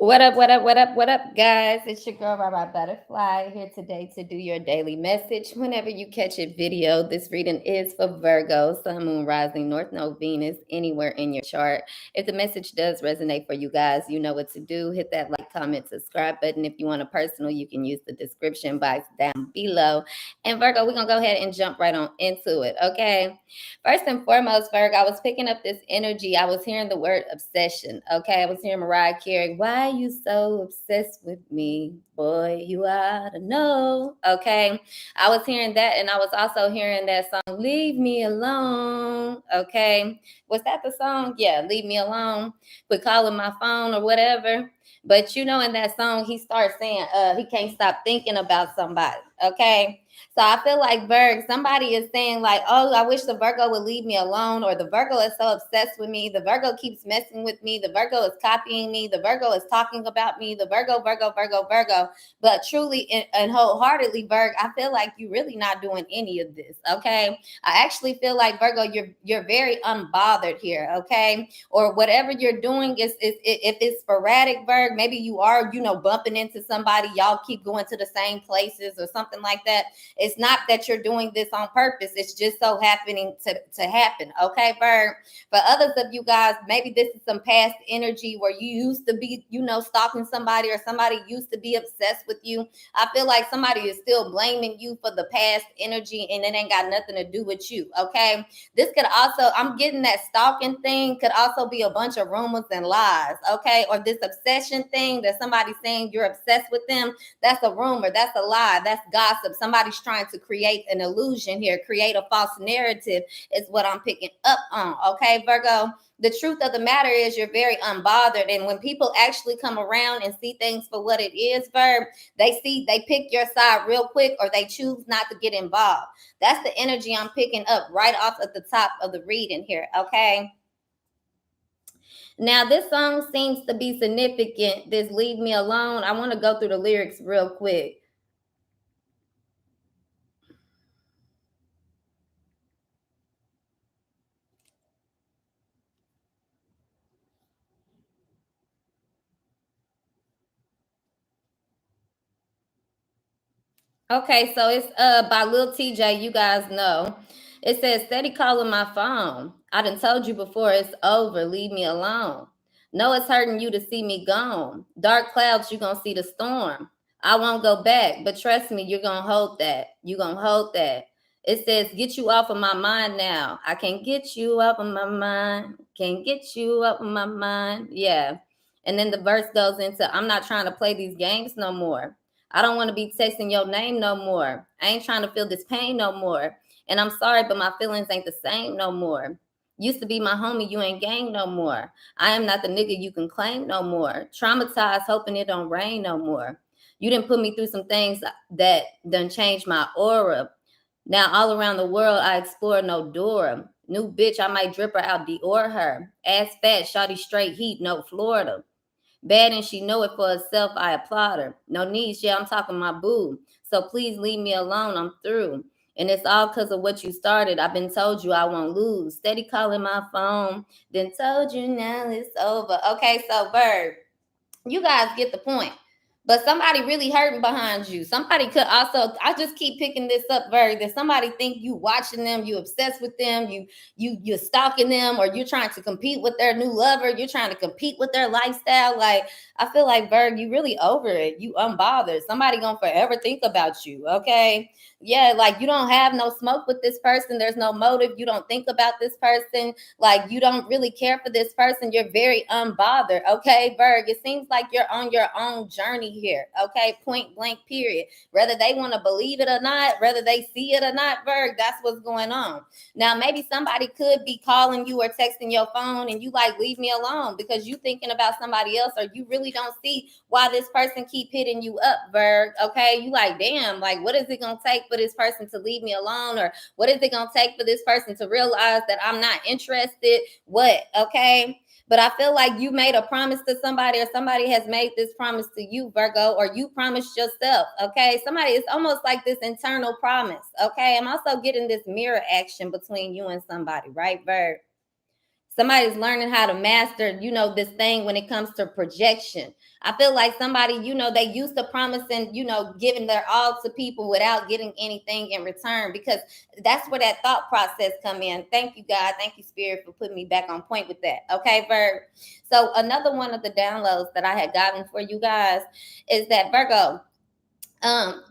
What up, what up, what up, what up, guys? It's your girl, Rabbi Butterfly, here today to do your daily message. Whenever you catch a video, this reading is for Virgo, Sun, Moon, Rising, North Node, Venus, anywhere in your chart. If the message does resonate for you guys, you know what to do. Hit that like, comment, subscribe button. If you want a personal, you can use the description box down below. And Virgo, we're going to go ahead and jump right on into it, okay? First and foremost, Virgo, I was picking up this energy. I was hearing the word obsession. Okay. I was hearing Mariah Carey. Why are you so obsessed with me? Boy, you ought to know. Okay. I was hearing that. And I was also hearing that song, Leave Me Alone. Okay. Was that the song? Yeah. Leave Me Alone. Quit calling my phone or whatever. But you know, in that song, he starts saying, he can't stop thinking about somebody. Okay. So I feel like somebody is saying like, oh, I wish the Virgo would leave me alone, or the Virgo is so obsessed with me. The Virgo keeps messing with me. The Virgo is copying me. The Virgo is talking about me. The Virgo, Virgo, Virgo, Virgo. But truly and wholeheartedly, I feel like you're really not doing any of this. Okay. I actually feel like Virgo, you're very unbothered here. Okay. Or whatever you're doing is if it's sporadic, maybe you are, bumping into somebody, y'all keep going to the same places or something like that. It's not that you're doing this on purpose. It's just so happening to happen. Okay, Bird? For others of you guys, maybe this is some past energy where you used to be, stalking somebody, or somebody used to be obsessed with you. I feel like somebody is still blaming you for the past energy, and it ain't got nothing to do with you. Okay. This could also, I'm getting that stalking thing could also be a bunch of rumors and lies. Okay. Or this obsession thing that somebody's saying you're obsessed with them. That's a rumor. That's a lie. That's gossip. Somebody's trying to create an illusion here, create a false narrative is what I'm picking up on. Okay, Virgo. The truth of the matter is you're very unbothered. And when people actually come around and see things for what it is, they pick your side real quick, or they choose not to get involved. That's the energy I'm picking up right off at the top of the reading here. Okay. Now, this song seems to be significant. This Leave Me Alone. I want to go through the lyrics real quick. Okay, so it's by Lil TJ, you guys know. It says, steady calling my phone. I done told you before, it's over. Leave me alone. Know it's hurting you to see me gone. Dark clouds, you gonna see the storm. I won't go back, but trust me, you're gonna hold that. You gonna hold that. It says, get you off of my mind now. I can't get you off of my mind. Can't get you off of my mind. Yeah. And then the verse goes into, I'm not trying to play these games no more. I don't want to be texting your name no more. I ain't trying to feel this pain no more. And I'm sorry, but my feelings ain't the same no more. Used to be my homie, you ain't gang no more. I am not the nigga you can claim no more. Traumatized, hoping it don't rain no more. You didn't put me through some things that done changed my aura. Now all around the world, I explore no door. New bitch, I might drip her out Dior her. Ass fat, shawty straight heat, no Florida. Bad and she know it for herself, I applaud her. No needs, yeah, I'm talking my boo. So please leave me alone, I'm through. And it's all because of what you started. I've been told you I won't lose. Steady calling my phone. Then told you now it's over. Okay, so Bird, you guys get the point. But somebody really hurting behind you. Somebody could also, I just keep picking this up, Virg, that somebody think you watching them, you obsessed with them, you're stalking them, or you're trying to compete with their new lover, you're trying to compete with their lifestyle. Like, I feel like, Virg, you really over it. You unbothered. Somebody gonna forever think about you, okay? Yeah, like you don't have no smoke with this person. There's no motive. You don't think about this person. Like you don't really care for this person. You're very unbothered. Okay, Berg. It seems like you're on your own journey here. Okay, point blank, period. Whether they want to believe it or not, whether they see it or not, Berg, that's what's going on. Now, maybe somebody could be calling you or texting your phone and you like, leave me alone because you thinking about somebody else, or you really don't see why this person keep hitting you up, Berg. Okay, you like, damn, like what is it gonna take for this person to leave me alone, or what is it gonna take for this person to realize that I'm not interested? What? Okay. But I feel like you made a promise to somebody, or somebody has made this promise to you, Virgo, or you promised yourself. Okay. Somebody, it's almost like this internal promise. Okay. I'm also getting this mirror action between you and somebody, right, Virg? Somebody's learning how to master, this thing when it comes to projection. I feel like somebody, they used to promising, giving their all to people without getting anything in return, because that's where that thought process come in. Thank you, God. Thank you, Spirit, for putting me back on point with that. Okay, Virgo. So another one of the downloads that I had gotten for you guys is that, Virgo,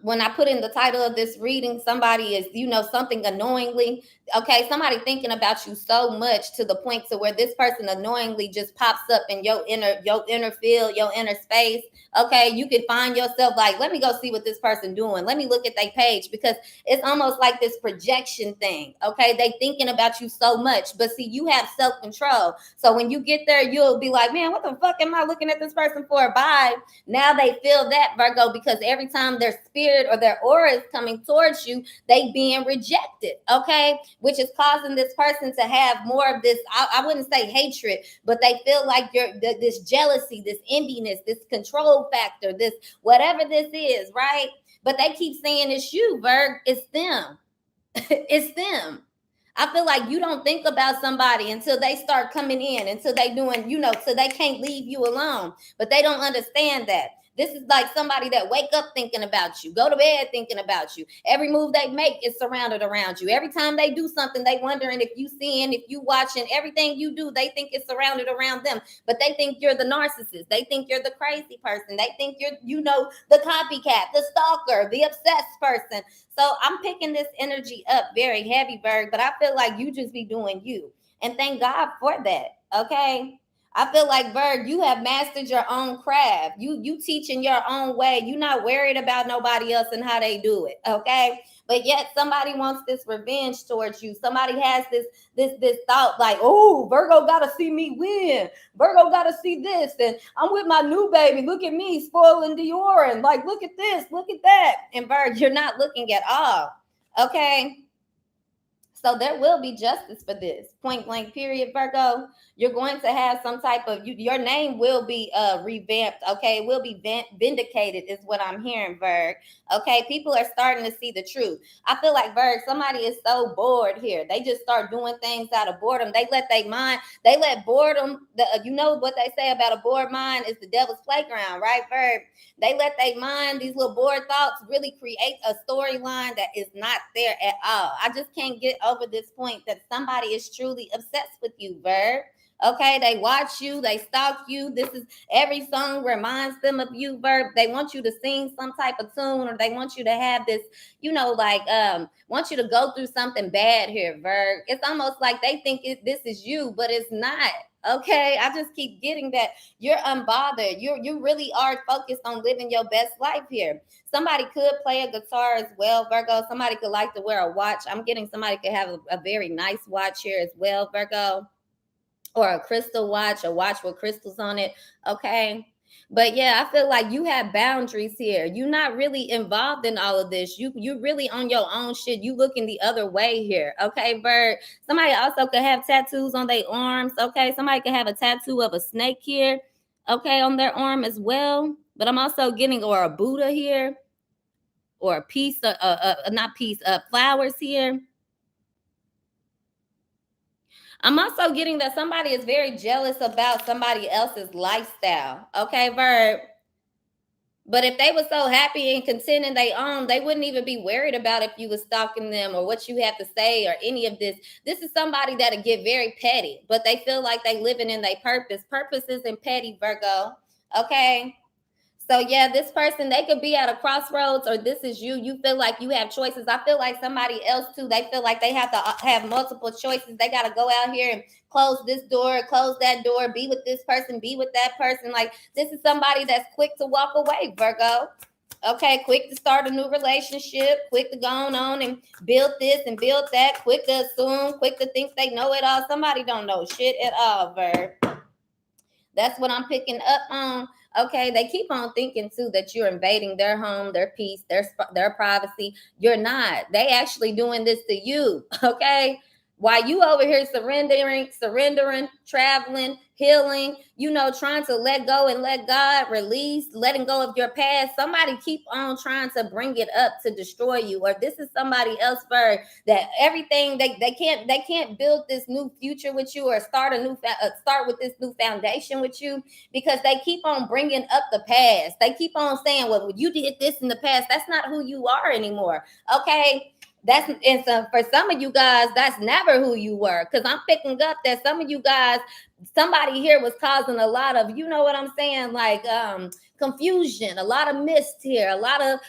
when I put in the title of this reading, somebody is, something annoyingly, okay, somebody thinking about you so much to the point to where this person annoyingly just pops up in your inner field, your inner space. Okay, you could find yourself like, let me go see what this person doing. Let me look at their page, because it's almost like this projection thing. Okay, they thinking about you so much, but see, you have self-control. So when you get there, you'll be like, man, what the fuck am I looking at this person for? Bye. Now they feel that, Virgo, because every time their spirit or their aura is coming towards you, they being rejected, okay? Which is causing this person to have more of this, I wouldn't say hatred, but they feel like this jealousy, this enviness, this control factor, this whatever this is, right? But they keep saying it's you, Virg. It's them. It's them. I feel like you don't think about somebody until they start coming in, until they doing, so they can't leave you alone. But they don't understand that. This is like somebody that wake up thinking about you, go to bed thinking about you. Every move they make is surrounded around you. Every time they do something, they wondering if you seeing, if you watching. Everything you do, they think it's surrounded around them. But they think you're the narcissist. They think you're the crazy person. They think you're, the copycat, the stalker, the obsessed person. So I'm picking this energy up very heavy, Virg, but I feel like you just be doing you. And thank God for that, okay? I feel like, Virg, you have mastered your own craft. You teach in your own way. You're not worried about nobody else and how they do it, okay? But yet somebody wants this revenge towards you. Somebody has this thought like, oh, Virgo got to see me win. Virgo got to see this. And I'm with my new baby. Look at me spoiling Dior. And like, look at this, look at that. And Virg, you're not looking at all, okay? So there will be justice for this. Point blank, period, Virgo. You're going to have some type of, your name will be revamped, okay? It will be vindicated is what I'm hearing, Virg. Okay, people are starting to see the truth. I feel like, Virg, somebody is so bored here. They just start doing things out of boredom. They let boredom, you know what they say about a bored mind is the devil's playground, right, Virg? They let their mind, these little bored thoughts, really create a storyline that is not there at all. I just can't get over this point that somebody is truly obsessed with you, Virg. Okay, they watch you, they stalk you. This is every song reminds them of you, Virg. They want you to sing some type of tune, or they want you to have this, want you to go through something bad here, Virg. It's almost like they think this is you, but it's not. Okay, I just keep getting that you're unbothered. You really are focused on living your best life here. Somebody could play a guitar as well, Virgo. Somebody could like to wear a watch. I'm getting somebody could have a very nice watch here as well, Virgo, or a crystal watch, a watch with crystals on it. Okay. But yeah, I feel like you have boundaries here. You're not really involved in all of this. You really on your own shit. You looking the other way here. Okay, Bird. Somebody also could have tattoos on their arms. Okay. Somebody could have a tattoo of a snake here. Okay, on their arm as well. But I'm also getting, or a Buddha here, or a piece of flowers here. I'm also getting that somebody is very jealous about somebody else's lifestyle. Okay, Verb. But if they were so happy and content in their own, they wouldn't even be worried about if you were stalking them or what you have to say or any of this. This is somebody that'll get very petty, but they feel like they living in their purpose. Purpose isn't petty, Virgo. Okay. So yeah, this person, they could be at a crossroads, or this is you. You feel like you have choices. I feel like somebody else too. They feel like they have to have multiple choices. They got to go out here and close this door, close that door, be with this person, be with that person. Like, this is somebody that's quick to walk away, Virgo. Okay, quick to start a new relationship, quick to go on and build this and build that, quick to assume, quick to think they know it all. Somebody don't know shit at all, Virg. That's what I'm picking up on. Okay, they keep on thinking too that you're invading their home, their peace, their privacy. You're not. They actually doing this to you. Okay, While you over here surrendering, traveling, healing, trying to let go and let God release, letting go of your past, somebody keep on trying to bring it up to destroy you. Or this is somebody else for that everything they can't build this new future with you, or start with this new foundation with you, because they keep on bringing up the past. They keep on saying, well, you did this in the past. That's not who you are anymore. Okay. For some of you guys, that's never who you were. Because I'm picking up that some of you guys, somebody here was causing a lot of, you know what I'm saying, like confusion, a lot of mist here, a lot of,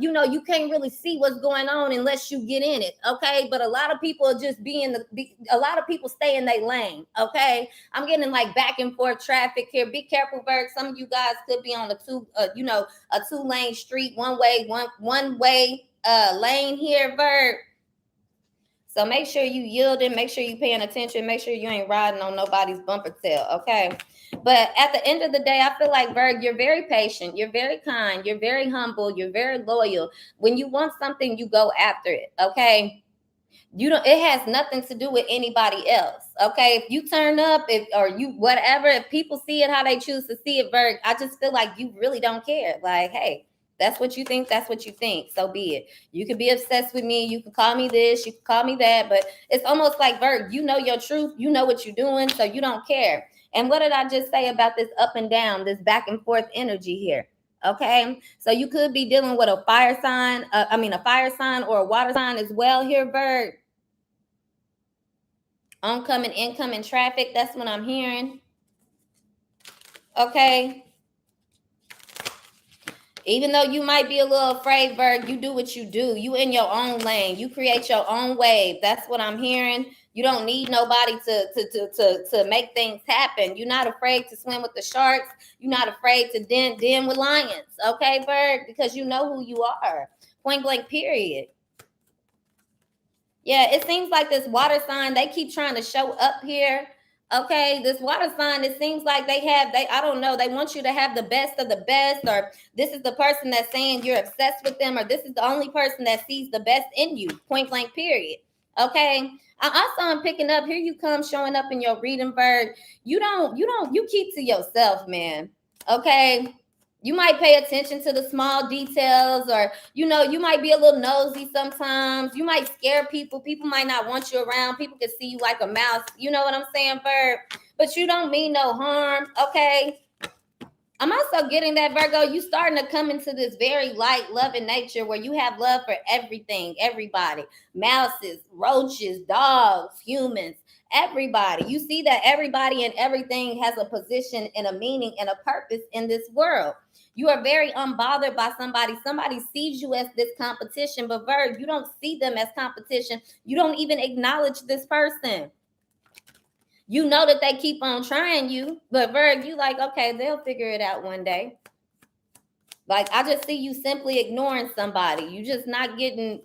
you can't really see what's going on unless you get in it. Okay. But a lot of people are just a lot of people stay in their lane. Okay. I'm getting like back and forth traffic here. Be careful, Virg. Some of you guys could be on a 2-lane street, one way lane here, Virg. So make sure you yielding, make sure you paying attention, make sure you ain't riding on nobody's bumper tail, okay? But at the end of the day, I feel like, Virg, you're very patient, you're very kind, you're very humble, you're very loyal. When you want something, you go after it, okay? It has nothing to do with anybody else. Okay. If you turn up, if people see it how they choose to see it, Virg, I just feel like you really don't care. Like, hey, that's what you think. That's what you think. So be it. You could be obsessed with me. You can call me this. You can call me that. But it's almost like, Virg, you know your truth. You know what you're doing. So you don't care. And what did I just say about this up and down, this back and forth energy here? Okay. So you could be dealing with a fire sign. A fire sign or a water sign as well here, Virg. Oncoming, incoming traffic. That's what I'm hearing. Okay. Even though you might be a little afraid, Virg, you do what you do. You in your own lane. You create your own wave. That's what I'm hearing. You don't need nobody to make things happen. You're not afraid to swim with the sharks. You're not afraid to den with lions. Okay, Virg? Because you know who you are. Point blank, period. Yeah, it seems like this water sign, they keep trying to show up here. Okay, this water sign, it seems like I don't know, they want you to have the best of the best, or this is the person that's saying you're obsessed with them, or this is the only person that sees the best in you, point blank, period. Okay, I also am picking up, here you come showing up in your reading, Virg. You keep to yourself, man. Okay. You might pay attention to the small details, or, you might be a little nosy sometimes. You might scare people. People might not want you around. People can see you like a mouse. You know what I'm saying, Virg? But you don't mean no harm, okay? I'm also getting that, Virgo, you starting to come into this very light, loving nature where you have love for everything, everybody. Mouses, roaches, dogs, humans, everybody. You see that everybody and everything has a position and a meaning and a purpose in this world. You are very unbothered by somebody. Somebody sees you as this competition, but Virg, you don't see them as competition. You don't even acknowledge this person. You know that they keep on trying you, but Virg, you like, okay, they'll figure it out one day. Like, I just see you simply ignoring somebody. You're not getting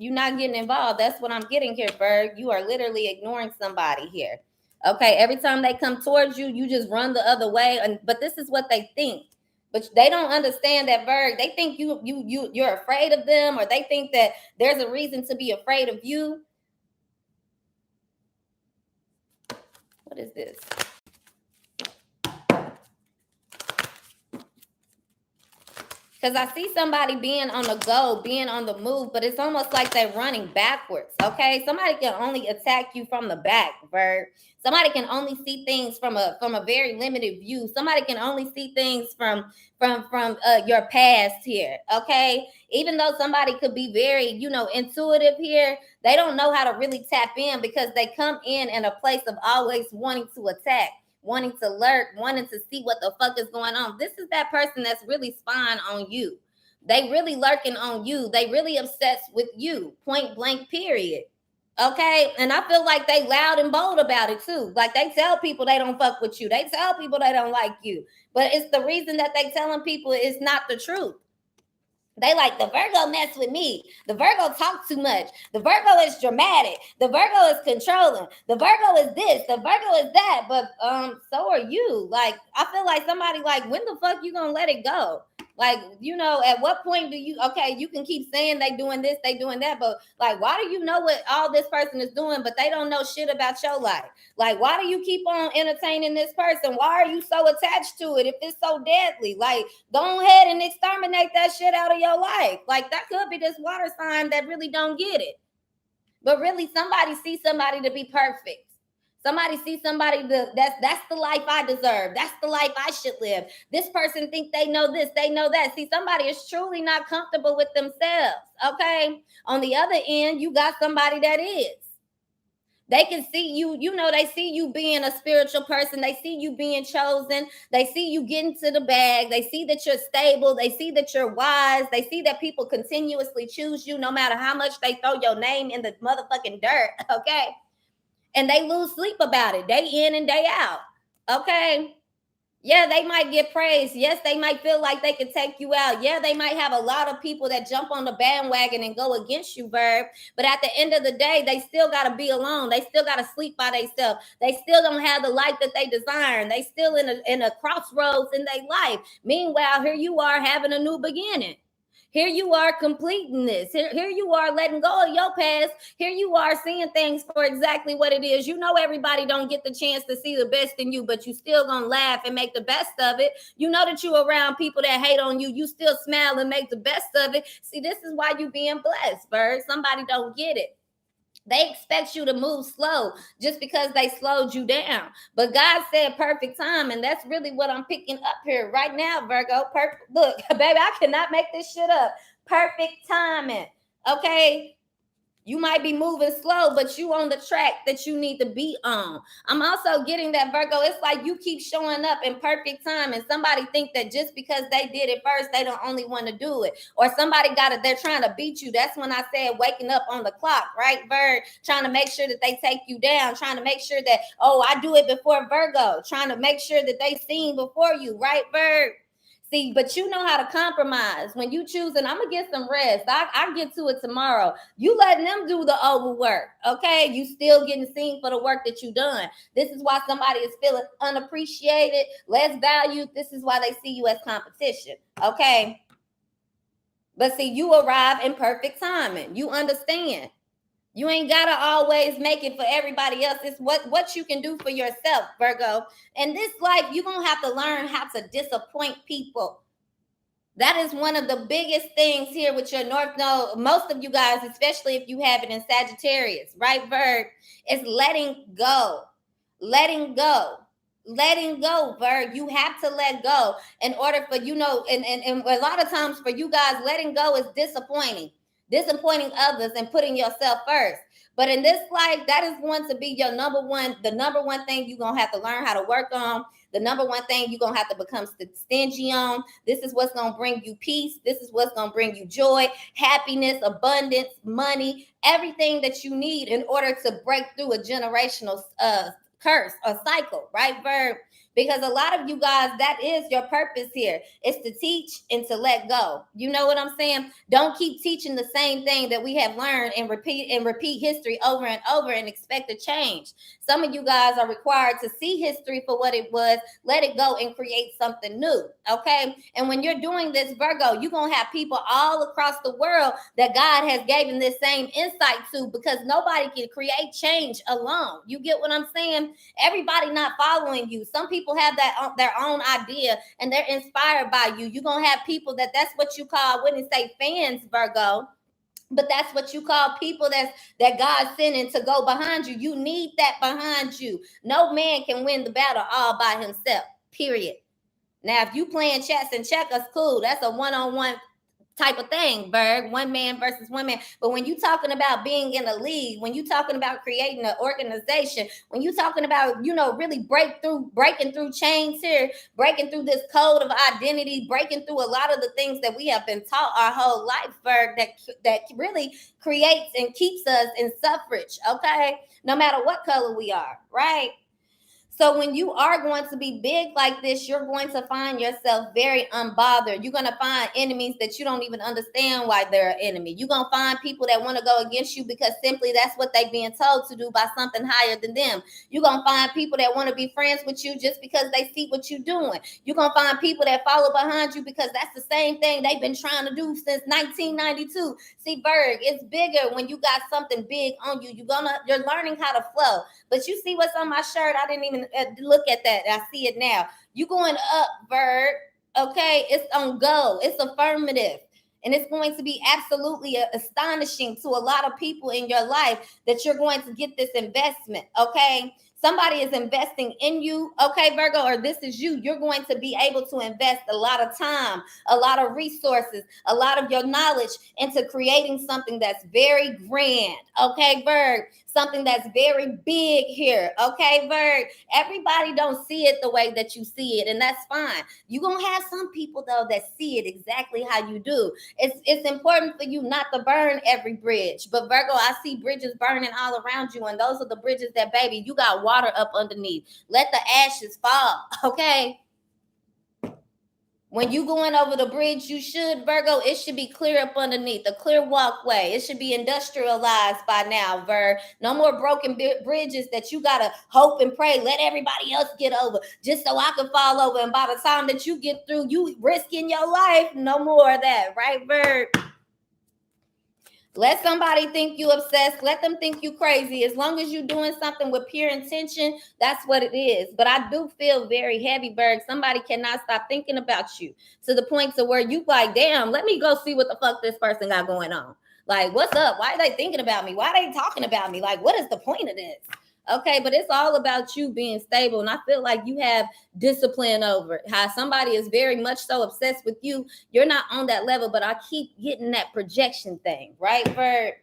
involved. That's what I'm getting here, Virg. You are literally ignoring somebody here. Okay, every time they come towards you, you just run the other way. But this is what they think. But they don't understand that, Virg. They think you're afraid of them, or they think that there's a reason to be afraid of you. What is this? Because I see somebody being on the go, being on the move, but it's almost like they're running backwards, okay? Somebody can only attack you from the back, Virg. Somebody can only see things from a very limited view. Somebody can only see things from your past here, okay? Even though somebody could be very, intuitive here, they don't know how to really tap in, because they come in a place of always wanting to attack, wanting to lurk, wanting to see what the fuck is going on. This is that person that's really spying on you. They really lurking on you. They really obsessed with you, point blank, period. Okay, and I feel like they loud and bold about it too. Like, they tell people they don't fuck with you. They tell people they don't like you. But it's the reason that they telling people is not the truth. They like, the Virgo mess with me. The Virgo talk too much. The Virgo is dramatic. The Virgo is controlling. The Virgo is this. The Virgo is that. But so are you. Like, I feel like somebody like, when the fuck you gonna let it go? Like, at what point do you can keep saying they doing this, they doing that, but like, why do you know what all this person is doing, but they don't know shit about your life? Like, why do you keep on entertaining this person? Why are you so attached to it if it's so deadly? Like, go ahead and exterminate that shit out of your life. Like, that could be this water sign that really don't get it. But really, somebody sees somebody to be perfect. Somebody sees somebody that's the life I deserve. That's the life I should live. This person think they know this, they know that. See, somebody is truly not comfortable with themselves. Okay. On the other end, you got somebody that is. They can see you, they see you being a spiritual person. They see you being chosen. They see you getting to the bag. They see that you're stable. They see that you're wise. They see that people continuously choose you no matter how much they throw your name in the motherfucking dirt. Okay. And they lose sleep about it day in and day out. Okay. Yeah, they might get praised. Yes, they might feel like they can take you out. Yeah, they might have a lot of people that jump on the bandwagon and go against you, Verb. But at the end of the day, they still got to be alone. They still got to sleep by themselves. They still don't have the life that they desire. And they still in a crossroads in their life. Meanwhile, here you are having a new beginning. Here you are completing this. Here you are letting go of your past. Here you are seeing things for exactly what it is. Everybody don't get the chance to see the best in you, but you still gonna laugh and make the best of it. You know that you're around people that hate on you. You still smile and make the best of it. See, this is why you being blessed, Bird. Somebody don't get it. They expect you to move slow just because they slowed you down. But God said perfect time, and that's really what I'm picking up here right now, Virgo. Look, baby, I cannot make this shit up. Perfect timing. Okay. You might be moving slow, but you on the track that you need to be on. I'm also getting that, Virgo. It's like you keep showing up in perfect time, and somebody think that just because they did it first, they don't only want to do it. Or somebody got it, they're trying to beat you. That's when I said waking up on the clock, right, Bird? Trying to make sure that they take you down, trying to make sure that, I do it before Virgo, trying to make sure that they seen before you, right, Bird? See, but you know how to compromise when you choose, and I'm gonna get some rest. I get to it tomorrow. You letting them do the overwork, okay? You still getting seen for the work that you done. This is why somebody is feeling unappreciated, less valued. This is why they see you as competition, okay? But see, you arrive in perfect timing. You understand. You ain't gotta always make it for everybody else. It's what you can do for yourself, Virgo. And this life, you're gonna have to learn how to disappoint people. That is one of the biggest things here with your North Node. Most of you guys, especially if you have it in Sagittarius, right, Virg, is letting go. Letting go. Letting go, Virg. You have to let go in order for, and a lot of times for you guys, letting go is disappointing others and putting yourself first. But in this life, that is going to be the number one thing you're going to have to learn how to work on. The number one thing you're going to have to become stingy on. This is what's going to bring you peace. This is what's going to bring you joy, happiness, abundance, money, everything that you need in order to break through a generational curse or cycle, right, Verb? Because a lot of you guys, that is your purpose here. It's to teach and to let go. You know what I'm saying? Don't keep teaching the same thing that we have learned and repeat history over and over and expect a change. Some of you guys are required to see history for what it was, let it go and create something new, okay? And when you're doing this, Virgo, you're going to have people all across the world that God has given this same insight to, because nobody can create change alone. You get what I'm saying? Everybody not following you. Some people have their own idea and they're inspired by you. You're going to have people that's what you call, I wouldn't say fans, Virgo, but that's what you call people that God's sending to go behind you. You need that behind you. No man can win the battle all by himself, period. Now, if you playing chess and checkers, cool. That's a one-on-one type of thing, Berg, one man versus one man. But when you talking about being in a league, when you talking about creating an organization, when you talking about, really breaking through chains here, breaking through this code of identity, breaking through a lot of the things that we have been taught our whole life, Berg, that really creates and keeps us in suffrage, okay? No matter what color we are, right? So when you are going to be big like this, you're going to find yourself very unbothered. You're going to find enemies that you don't even understand why they're an enemy. You're going to find people that want to go against you because simply that's what they're being told to do by something higher than them. You're going to find people that want to be friends with you just because they see what you're doing. You're going to find people that follow behind you because that's the same thing they've been trying to do since 1992. See, Berg, it's bigger when you got something big on you. You're learning how to flow. But you see what's on my shirt? I didn't even look at that. I see it now. You going up, Bird. Okay, it's on go. It's affirmative. And it's going to be absolutely astonishing to a lot of people in your life that you're going to get this investment. Okay, somebody is investing in you. Okay, Virgo, or this is you. You're going to be able to invest a lot of time, a lot of resources, a lot of your knowledge into creating something that's very grand. Okay, Virgo, something that's very big here. Okay, Virgo, everybody don't see it the way that you see it, and that's fine. You're gonna have some people though that see it exactly how you do. It's important for you not to burn every bridge. But Virgo, I see bridges burning all around you, and those are the bridges that, baby, you got water up underneath. Let the ashes fall, okay? When you going over the bridge, you should, Virgo, it should be clear up underneath, a clear walkway. It should be industrialized by now, Virg. No more broken bridges that you got to hope and pray. Let everybody else get over just so I can fall over. And by the time that you get through, you risking your life. No more of that, right, Virg? Let somebody think you obsessed. Let them think you crazy. As long as you're doing something with pure intention, that's what it is. But I do feel very heavy, Berg. Somebody cannot stop thinking about you to the point to where you like, damn, let me go see what the fuck this person got going on. Like, what's up? Why are they thinking about me? Why are they talking about me? Like, what is the point of this? Okay, but it's all about you being stable. And I feel like you have discipline over it. How somebody is very much so obsessed with you. You're not on that level, but I keep getting that projection thing, right, Bird?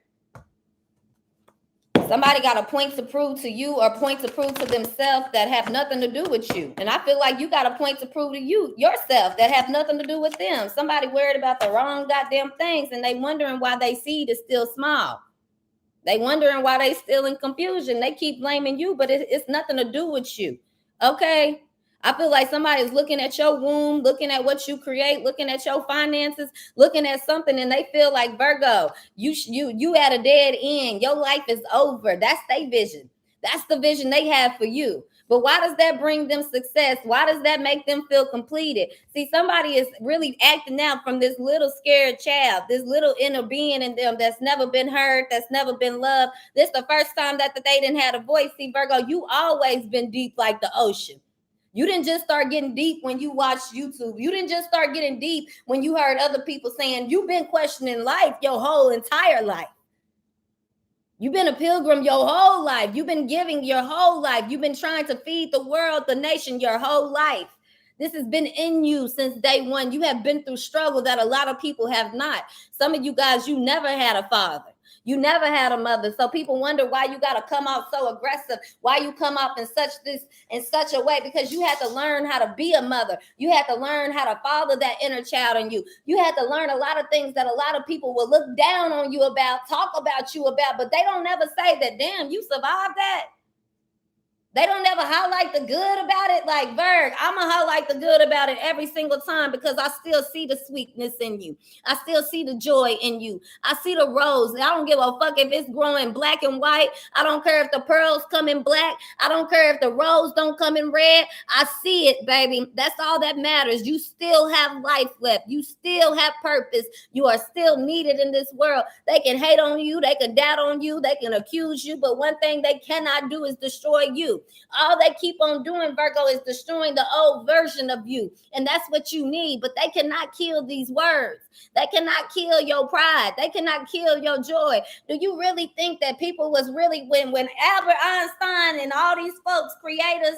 Somebody got a point to prove to you or point to prove to themselves that have nothing to do with you. And I feel like you got a point to prove to you yourself that have nothing to do with them. Somebody worried about the wrong goddamn things and they wondering why they seed is still small. They wondering why they still in confusion. They keep blaming you, but it's nothing to do with you. Okay? I feel like somebody's looking at your womb, looking at what you create, looking at your finances, looking at something, and they feel like, Virgo, you at a dead end. Your life is over. That's their vision. That's the vision they have for you. But why does that bring them success? Why does that make them feel completed? See, somebody is really acting out from this little scared child, this little inner being in them that's never been heard, that's never been loved. This is the first time that they didn't have a voice. See, Virgo, you always been deep like the ocean. You didn't just start getting deep when you watched YouTube. You didn't just start getting deep when you heard other people saying you've been questioning life your whole entire life. You've been a pilgrim your whole life. You've been giving your whole life. You've been trying to feed the world, the nation, your whole life. This has been in you since day one. You have been through struggle that a lot of people have not. Some of you guys, you never had a father. You never had a mother. So people wonder why you got to come out so aggressive, why you come out in such a way, because you had to learn how to be a mother. You had to learn how to father that inner child in you. You had to learn a lot of things that a lot of people will look down on you about, talk about you about, but they don't ever say that, damn, you survived that. They don't ever highlight the good about it. Like, Virg, I'm going to highlight the good about it every single time because I still see the sweetness in you. I still see the joy in you. I see the rose. I don't give a fuck if it's growing black and white. I don't care if the pearls come in black. I don't care if the rose don't come in red. I see it, baby. That's all that matters. You still have life left. You still have purpose. You are still needed in this world. They can hate on you. They can doubt on you. They can accuse you. But one thing they cannot do is destroy you. All they keep on doing, Virgo, is destroying the old version of you. And that's what you need. But they cannot kill these words. They cannot kill your pride. They cannot kill your joy. Do you really think that people was really, when Albert Einstein and all these folks, creators,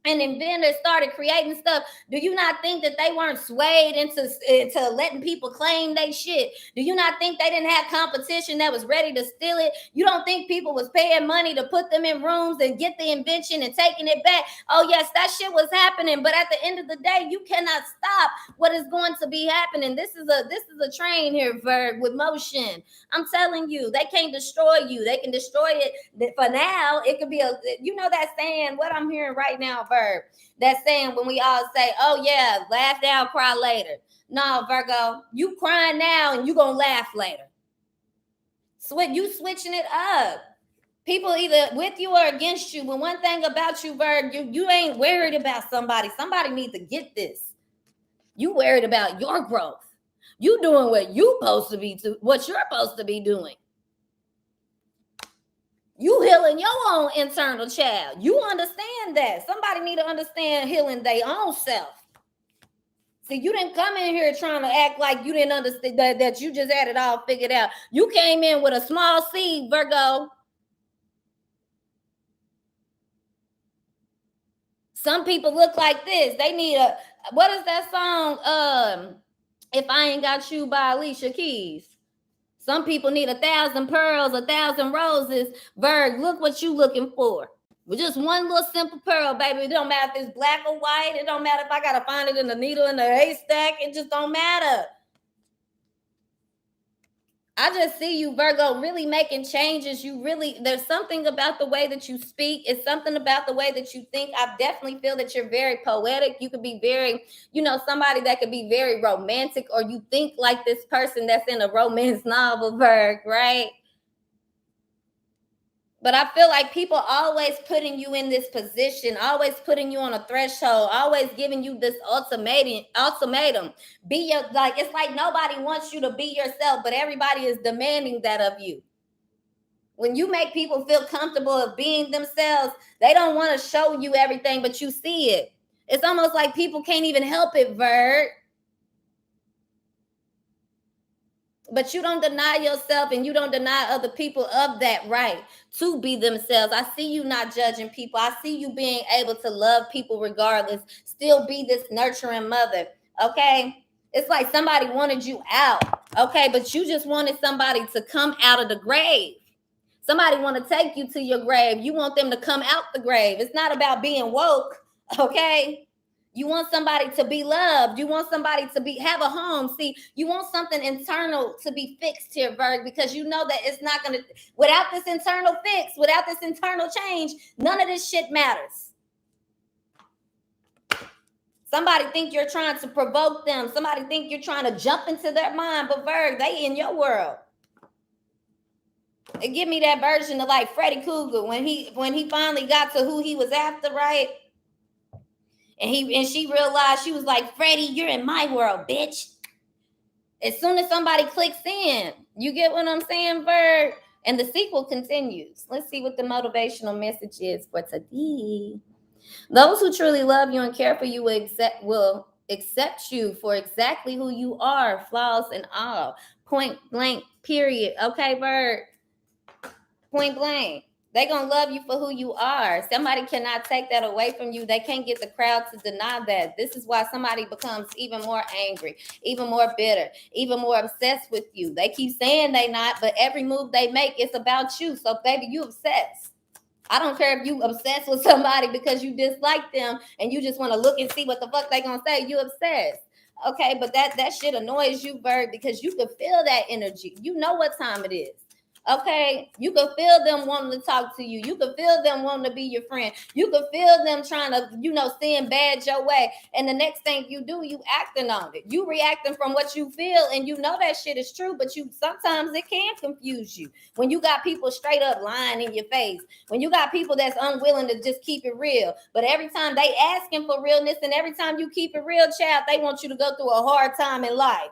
and inventors started creating stuff, do you not think that they weren't swayed into letting people claim they shit? Do you not think they didn't have competition that was ready to steal it? You don't think people was paying money to put them in rooms and get the invention and taking it back? Oh yes, that shit was happening, but at the end of the day, you cannot stop what is going to be happening. This is a train here, Verb, with motion. I'm telling you, they can't destroy you. They can destroy it for now. It could be that saying, what I'm hearing right now, Verb, that saying when we all say, oh yeah, laugh now, cry later. No, Virgo, you crying now and you gonna laugh later. You switching it up. People either with you or against you. But one thing about you, Virg, you ain't worried about somebody. Somebody needs to get this. You worried about your growth. You doing what you're supposed to be doing. You healing your own internal child. You understand that. Somebody need to understand healing their own self. See, you didn't come in here trying to act like you didn't understand that you just had it all figured out. You came in with a small seed, Virgo. Some people look like this. They need what is that song? If I Ain't Got You by Alicia Keys. Some people need 1,000 pearls, 1,000 roses. Virg, look what you looking for. With just one little simple pearl, baby. It don't matter if it's black or white. It don't matter if I gotta find it in the needle in the haystack. It just don't matter. I just see you, Virgo, really making changes. There's something about the way that you speak. It's something about the way that you think. I definitely feel that you're very poetic. You could be very, somebody that could be very romantic, or you think like this person that's in a romance novel, Virg, right? But I feel like people always putting you in this position, always putting you on a threshold, always giving you this ultimatum. It's like nobody wants you to be yourself, but everybody is demanding that of you. When you make people feel comfortable of being themselves, they don't want to show you everything, but you see it. It's almost like people can't even help it, Vert. But you don't deny yourself and you don't deny other people of that right to be themselves. I see you not judging people. I see you being able to love people regardless, still be this nurturing mother, okay? It's like somebody wanted you out, okay? But you just wanted somebody to come out of the grave. Somebody want to take you to your grave. You want them to come out the grave. It's not about being woke, okay? You want somebody to be loved. You want somebody to have a home. See, you want something internal to be fixed here, Virg, because you know that it's not going to, without this internal fix, without this internal change, none of this shit matters. Somebody think you're trying to provoke them. Somebody think you're trying to jump into their mind, but Virg, they in your world. It give me that version of like Freddy Krueger when he finally got to who he was after, right? And she realized, she was like, Freddie, you're in my world, bitch. As soon as somebody clicks in, you get what I'm saying, Bird? And the sequel continues. Let's see what the motivational message is for today. Those who truly love you and care for you will accept you for exactly who you are, flaws and all. Point blank, period. Okay, Bird? Point blank. They're going to love you for who you are. Somebody cannot take that away from you. They can't get the crowd to deny that. This is why somebody becomes even more angry, even more bitter, even more obsessed with you. They keep saying they not, but every move they make is about you. So, baby, you obsessed. I don't care if you obsessed with somebody because you dislike them and you just want to look and see what the fuck they going to say. You obsessed. Okay, but that shit annoys you, Bird, because you can feel that energy. You know what time it is. Okay, you can feel them wanting to talk to you. You can feel them wanting to be your friend. You can feel them trying to, send bad your way. And the next thing you do, you acting on it. You reacting from what you feel, and you know that shit is true, but sometimes it can confuse you. When you got people straight up lying in your face, when you got people that's unwilling to just keep it real, but every time they asking for realness and every time you keep it real, child, they want you to go through a hard time in life.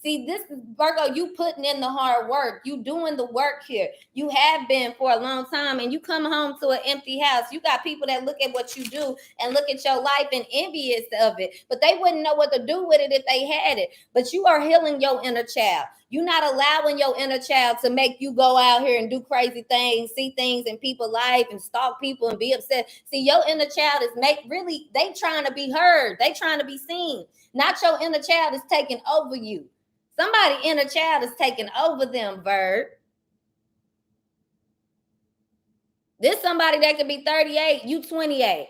See, this is Virgo, you putting in the hard work. You doing the work here. You have been for a long time, and you come home to an empty house. You got people that look at what you do and look at your life and envious of it, but they wouldn't know what to do with it if they had it. But you are healing your inner child. You're not allowing your inner child to make you go out here and do crazy things, see things in people's life and stalk people and be upset. See, your inner child is they trying to be heard. They trying to be seen. Not your inner child is taking over you. Somebody inner child is taking over them, Virg. This somebody that could be 38, you 28.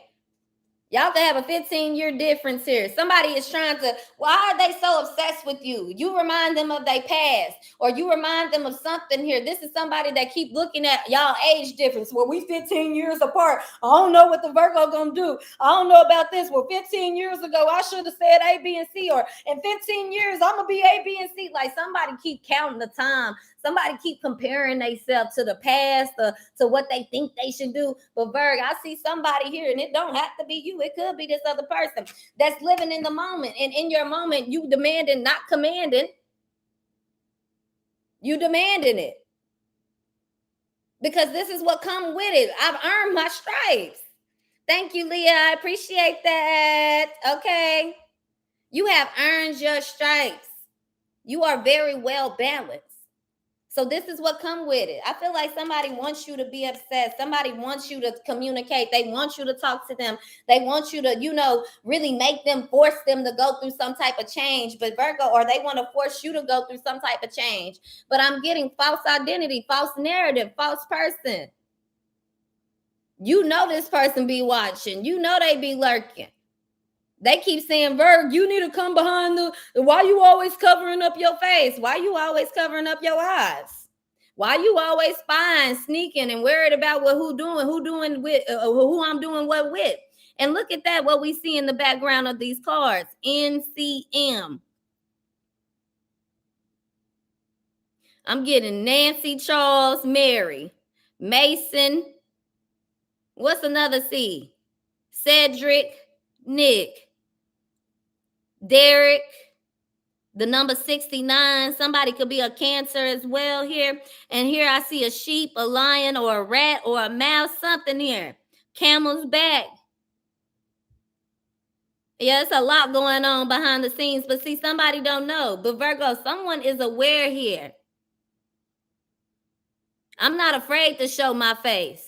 Y'all can have a 15-year difference here. Somebody is trying to, why are they so obsessed with you? You remind them of their past, or you remind them of something here. This is somebody that keep looking at y'all age difference. Well, we 15 years apart. I don't know what the Virgo gonna do. I don't know about this. Well, 15 years ago, I should have said A, B, and C, or in 15 years, I'm gonna be A, B, and C. Like somebody keep counting the time. Somebody keep comparing themselves to the past, to what they think they should do. But Virg, I see somebody here, and it don't have to be you. It could be this other person that's living in the moment. And in your moment, you demanding, not commanding. You demanding it. Because this is what comes with it. I've earned my stripes. Thank you, Leah. I appreciate that. Okay. You have earned your stripes. You are very well balanced. So this is what come with it. I feel like somebody wants you to be upset. Somebody wants you to communicate. They want you to talk to them. They want you to, really force them to go through some type of change. But Virgo, or they want to force you to go through some type of change. But I'm getting false identity, false narrative, false person. You know this person be watching. You know they be lurking. They keep saying, Virg, you need to come behind why you always covering up your face? Why you always covering up your eyes? Why you always spying, sneaking, and worried about who I'm doing what with? And look at that, what we see in the background of these cards. NCM. I'm getting Nancy, Charles, Mary, Mason. What's another C? Cedric, Nick, Derek, the number 69. Somebody could be a Cancer as well here. And here I see a sheep, a lion, or a rat, or a mouse, something here. Camel's back. Yeah, it's a lot going on behind the scenes, but see, somebody don't know. But Virgo, someone is aware here. I'm not afraid to show my face.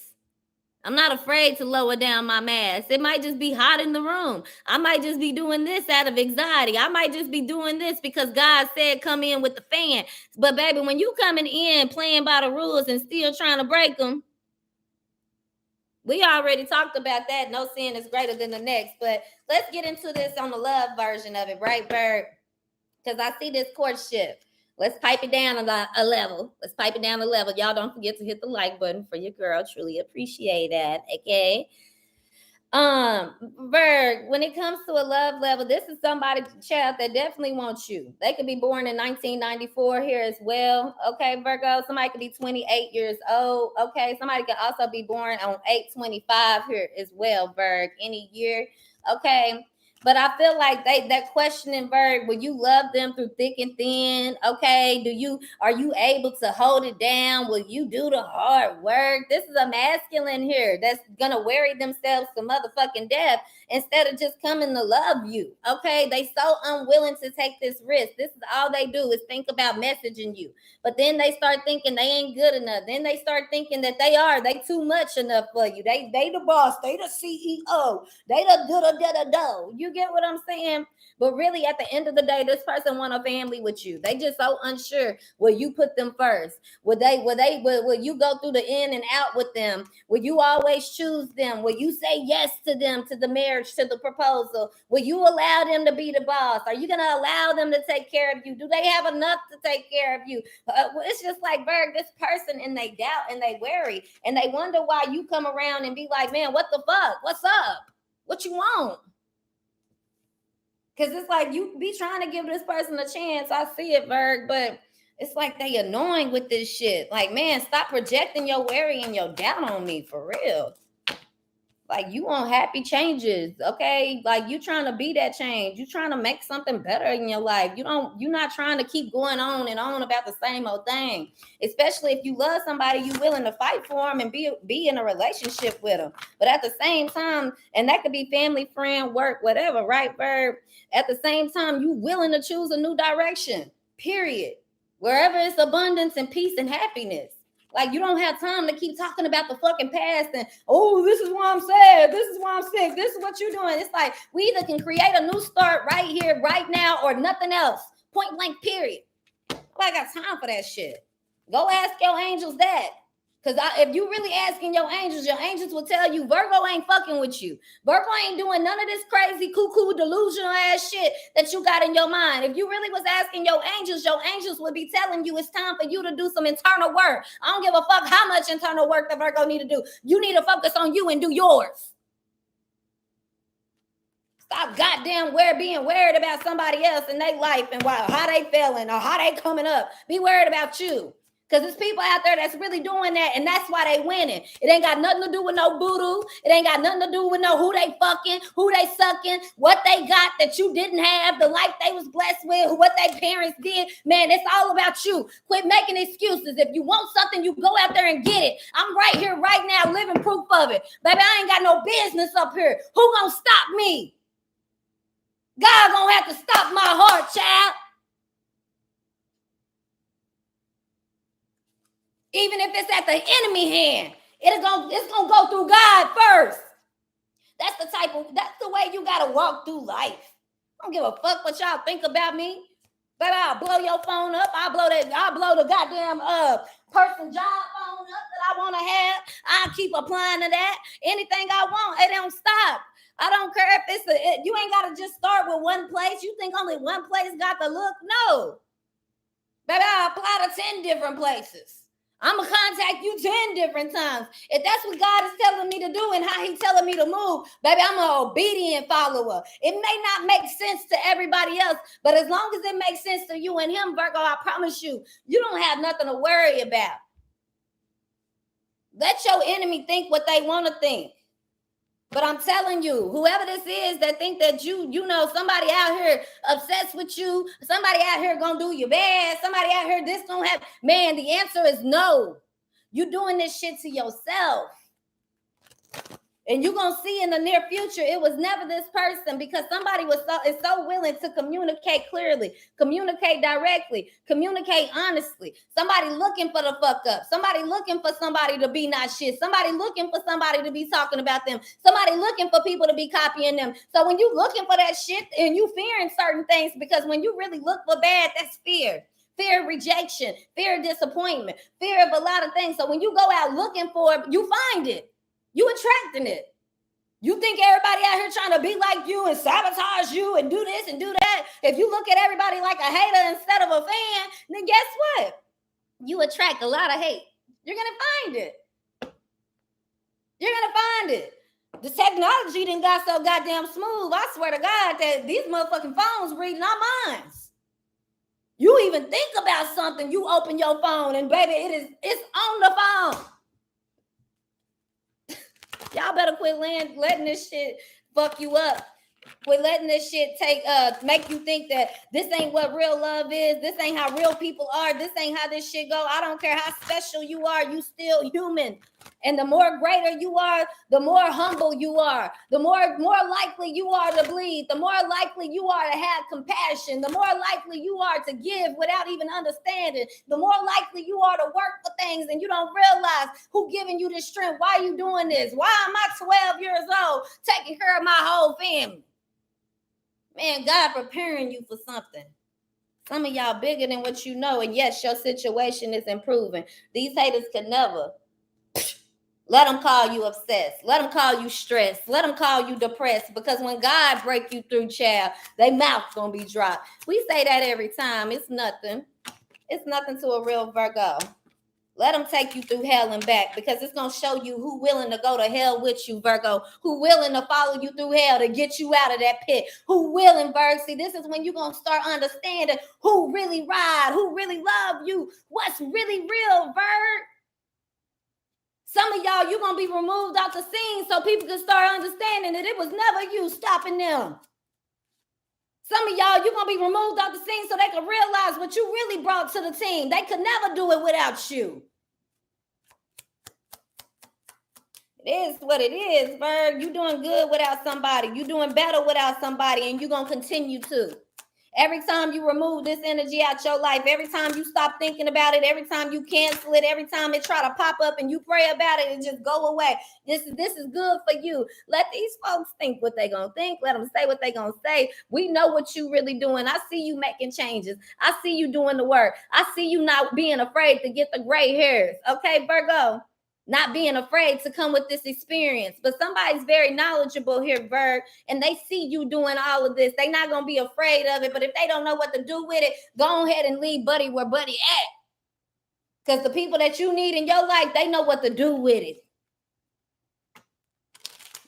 I'm not afraid to lower down my mask. It might just be hot in the room. I might just be doing this out of anxiety. I might just be doing this because God said come in with the fan. But baby, when you coming in playing by the rules and still trying to break them, we already talked about that. No sin is greater than the next. But let's get into this on the love version of it, right, Bird? Because I see this courtship. Let's pipe it down a level. Let's pipe it down a level. Y'all don't forget to hit the like button for your girl. Truly appreciate that. Okay. Berg, when it comes to a love level, this is somebody, child, that definitely wants you. They could be born in 1994 here as well. Okay, Virgo. Somebody could be 28 years old. Okay. Somebody could also be born on 8/25 here as well, Berg. Any year. Okay. But I feel like that questioning, Bird, will you love them through thick and thin? Okay. Are you able to hold it down? Will you do the hard work? This is a masculine here that's gonna worry themselves to motherfucking death instead of just coming to love you. Okay. They so unwilling to take this risk. This is all they do is think about messaging you. But then they start thinking they ain't good enough. Then they start thinking that they too much enough for you. They the boss, they the CEO, they the do. You get what I'm saying? But really, at the end of the day, this person want a family with you. They just so unsure. Will you put them first? Will you go through the in and out with them? Will you always choose them? Will you say yes to them, to the marriage, to the proposal? Will you allow them to be the boss? Are you going to allow them to take care of you? Do they have enough to take care of you? It's just like, Berg, this person, and they doubt and they worry and they wonder why you come around and be like, man, what the fuck? What's up? What you want? Because it's like you be trying to give this person a chance. I see it, Berg, but it's like they annoying with this shit. Like, man, stop projecting your worry and your doubt on me for real. Like, you want happy changes, okay? Like, you trying to be that change. You trying to make something better in your life. You're not trying to keep going on and on about the same old thing. Especially if you love somebody, you willing to fight for them and be in a relationship with them. But at the same time, and that could be family, friend, work, whatever, right, Verb? At the same time, you willing to choose a new direction, period. Wherever it's abundance and peace and happiness. Like, you don't have time to keep talking about the fucking past and, oh, this is why I'm sad. This is why I'm sick. This is what you're doing. It's like, we either can create a new start right here, right now, or nothing else. Point blank, period. I got time for that shit. Go ask your angels that. Because if you really asking your angels will tell you Virgo ain't fucking with you. Virgo ain't doing none of this crazy, cuckoo, delusional ass shit that you got in your mind. If you really was asking your angels would be telling you it's time for you to do some internal work. I don't give a fuck how much internal work the Virgo need to do. You need to focus on you and do yours. Stop goddamn being worried about somebody else in their life and how they feeling or how they coming up. Be worried about you. Because there's people out there that's really doing that, and that's why they winning. It ain't got nothing to do with no voodoo. It ain't got nothing to do with no who they fucking, who they sucking, what they got that you didn't have, the life they was blessed with, what their parents did. Man, it's all about you. Quit making excuses. If you want something, you go out there and get it. I'm right here, right now, living proof of it. Baby, I ain't got no business up here. Who gonna stop me? God gonna have to stop my heart, child. Even if it's at the enemy hand, it's gonna go through God first. That's the way you gotta walk through life. I don't give a fuck what y'all think about me. But I'll blow your phone up. I'll blow the goddamn person job phone up that I want to have. I'll keep applying to that. Anything I want, it don't stop. I don't care if you ain't gotta just start with one place. You think only one place got the look? No. Baby, I'll apply to 10 different places. I'm going to contact you 10 different times. If that's what God is telling me to do and how he's telling me to move, baby, I'm an obedient follower. It may not make sense to everybody else, but as long as it makes sense to you and him, Virgo, I promise you, you don't have nothing to worry about. Let your enemy think what they want to think. But I'm telling you, whoever this is that think that you know, somebody out here obsessed with you, somebody out here gonna do you bad, somebody out here this gonna happen. Man, the answer is no. You doing this shit to yourself. And you're going to see in the near future, it was never this person, because somebody is so willing to communicate clearly, communicate directly, communicate honestly. Somebody looking for the fuck up. Somebody looking for somebody to be not shit. Somebody looking for somebody to be talking about them. Somebody looking for people to be copying them. So when you looking for that shit and you fearing certain things, because when you really look for bad, that's fear. Fear of rejection, fear of disappointment, fear of a lot of things. So when you go out looking for it, you find it. You attracting it. You think everybody out here trying to be like you and sabotage you and do this and do that. If you look at everybody like a hater instead of a fan, then guess what? You attract a lot of hate. You're going to find it. You're going to find it. The technology done got so goddamn smooth. I swear to God that these motherfucking phones reading our minds. You even think about something, you open your phone and baby, it's on the phone. Y'all better quit letting this shit fuck you up. Quit letting this shit make you think that this ain't what real love is. This ain't how real people are. This ain't how this shit go. I don't care how special you are. You still human. And the more greater you are, the more humble you are. The more likely you are to bleed. The more likely you are to have compassion. The more likely you are to give without even understanding. The more likely you are to work for things and you don't realize who giving you this strength. Why are you doing this? Why am I 12 years old taking care of my whole family? Man, God preparing you for something. Some of y'all bigger than what you know, and yes, your situation is improving. These haters can never. Let them call you obsessed. Let them call you stressed. Let them call you depressed, because when God break you through, child, their mouth gonna be dropped. We say that every time. It's nothing. It's nothing to a real Virgo. Let them take you through hell and back, because it's going to show you who willing to go to hell with you, Virgo. Who willing to follow you through hell to get you out of that pit. Who willing, Virgo. See, this is when you're going to start understanding who really ride, who really love you, what's really real, Virgo. Some of y'all, you're going to be removed out the scene so people can start understanding that it was never you stopping them. Some of y'all, you're going to be removed out the scene so they can realize what you really brought to the team. They could never do it without you. It is what it is, Virg. You're doing good without somebody. You're doing better without somebody, and you're going to continue to. Every time you remove this energy out your life, every time you stop thinking about it, every time you cancel it, every time it try to pop up and you pray about it and just go away. This is good for you. Let these folks think what they gonna think. Let them say what they gonna say. We know what you really doing. I see you making changes. I see you doing the work. I see you not being afraid to get the gray hairs. Okay, Virgo? Not being afraid to come with this experience. But somebody's very knowledgeable here, Virg, and they see you doing all of this. They're not going to be afraid of it. But if they don't know what to do with it, go ahead and leave Buddy where Buddy at. Because the people that you need in your life, they know what to do with it.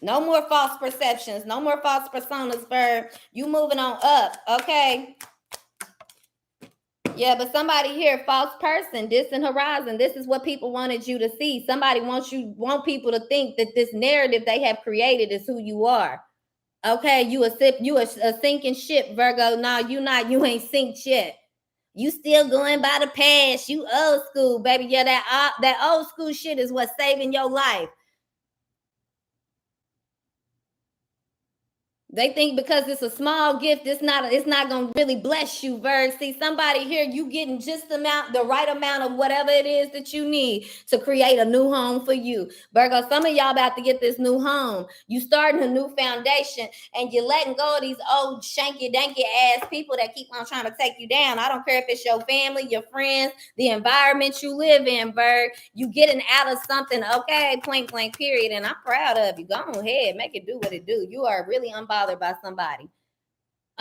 No more false perceptions. No more false personas, Virg. You moving on up, okay? Yeah, but somebody here, false person, distant horizon. This is what people wanted you to see. Somebody want people to think that this narrative they have created is who you are. Okay, you a sinking ship, Virgo. No, you ain't sinked yet. You still going by the past. You old school, baby. Yeah, that old school shit is what's saving your life. They think because it's a small gift, it's not gonna really bless you, Virg. See, somebody here, you getting just the right amount of whatever it is that you need to create a new home for you. Virgo, some of y'all about to get this new home. You starting a new foundation and you're letting go of these old shanky danky ass people that keep on trying to take you down. I don't care if it's your family, your friends, the environment you live in, Virg. You getting out of something, okay, point blank period. And I'm proud of you. Go ahead, make it do what it do. You are really unbothered by somebody.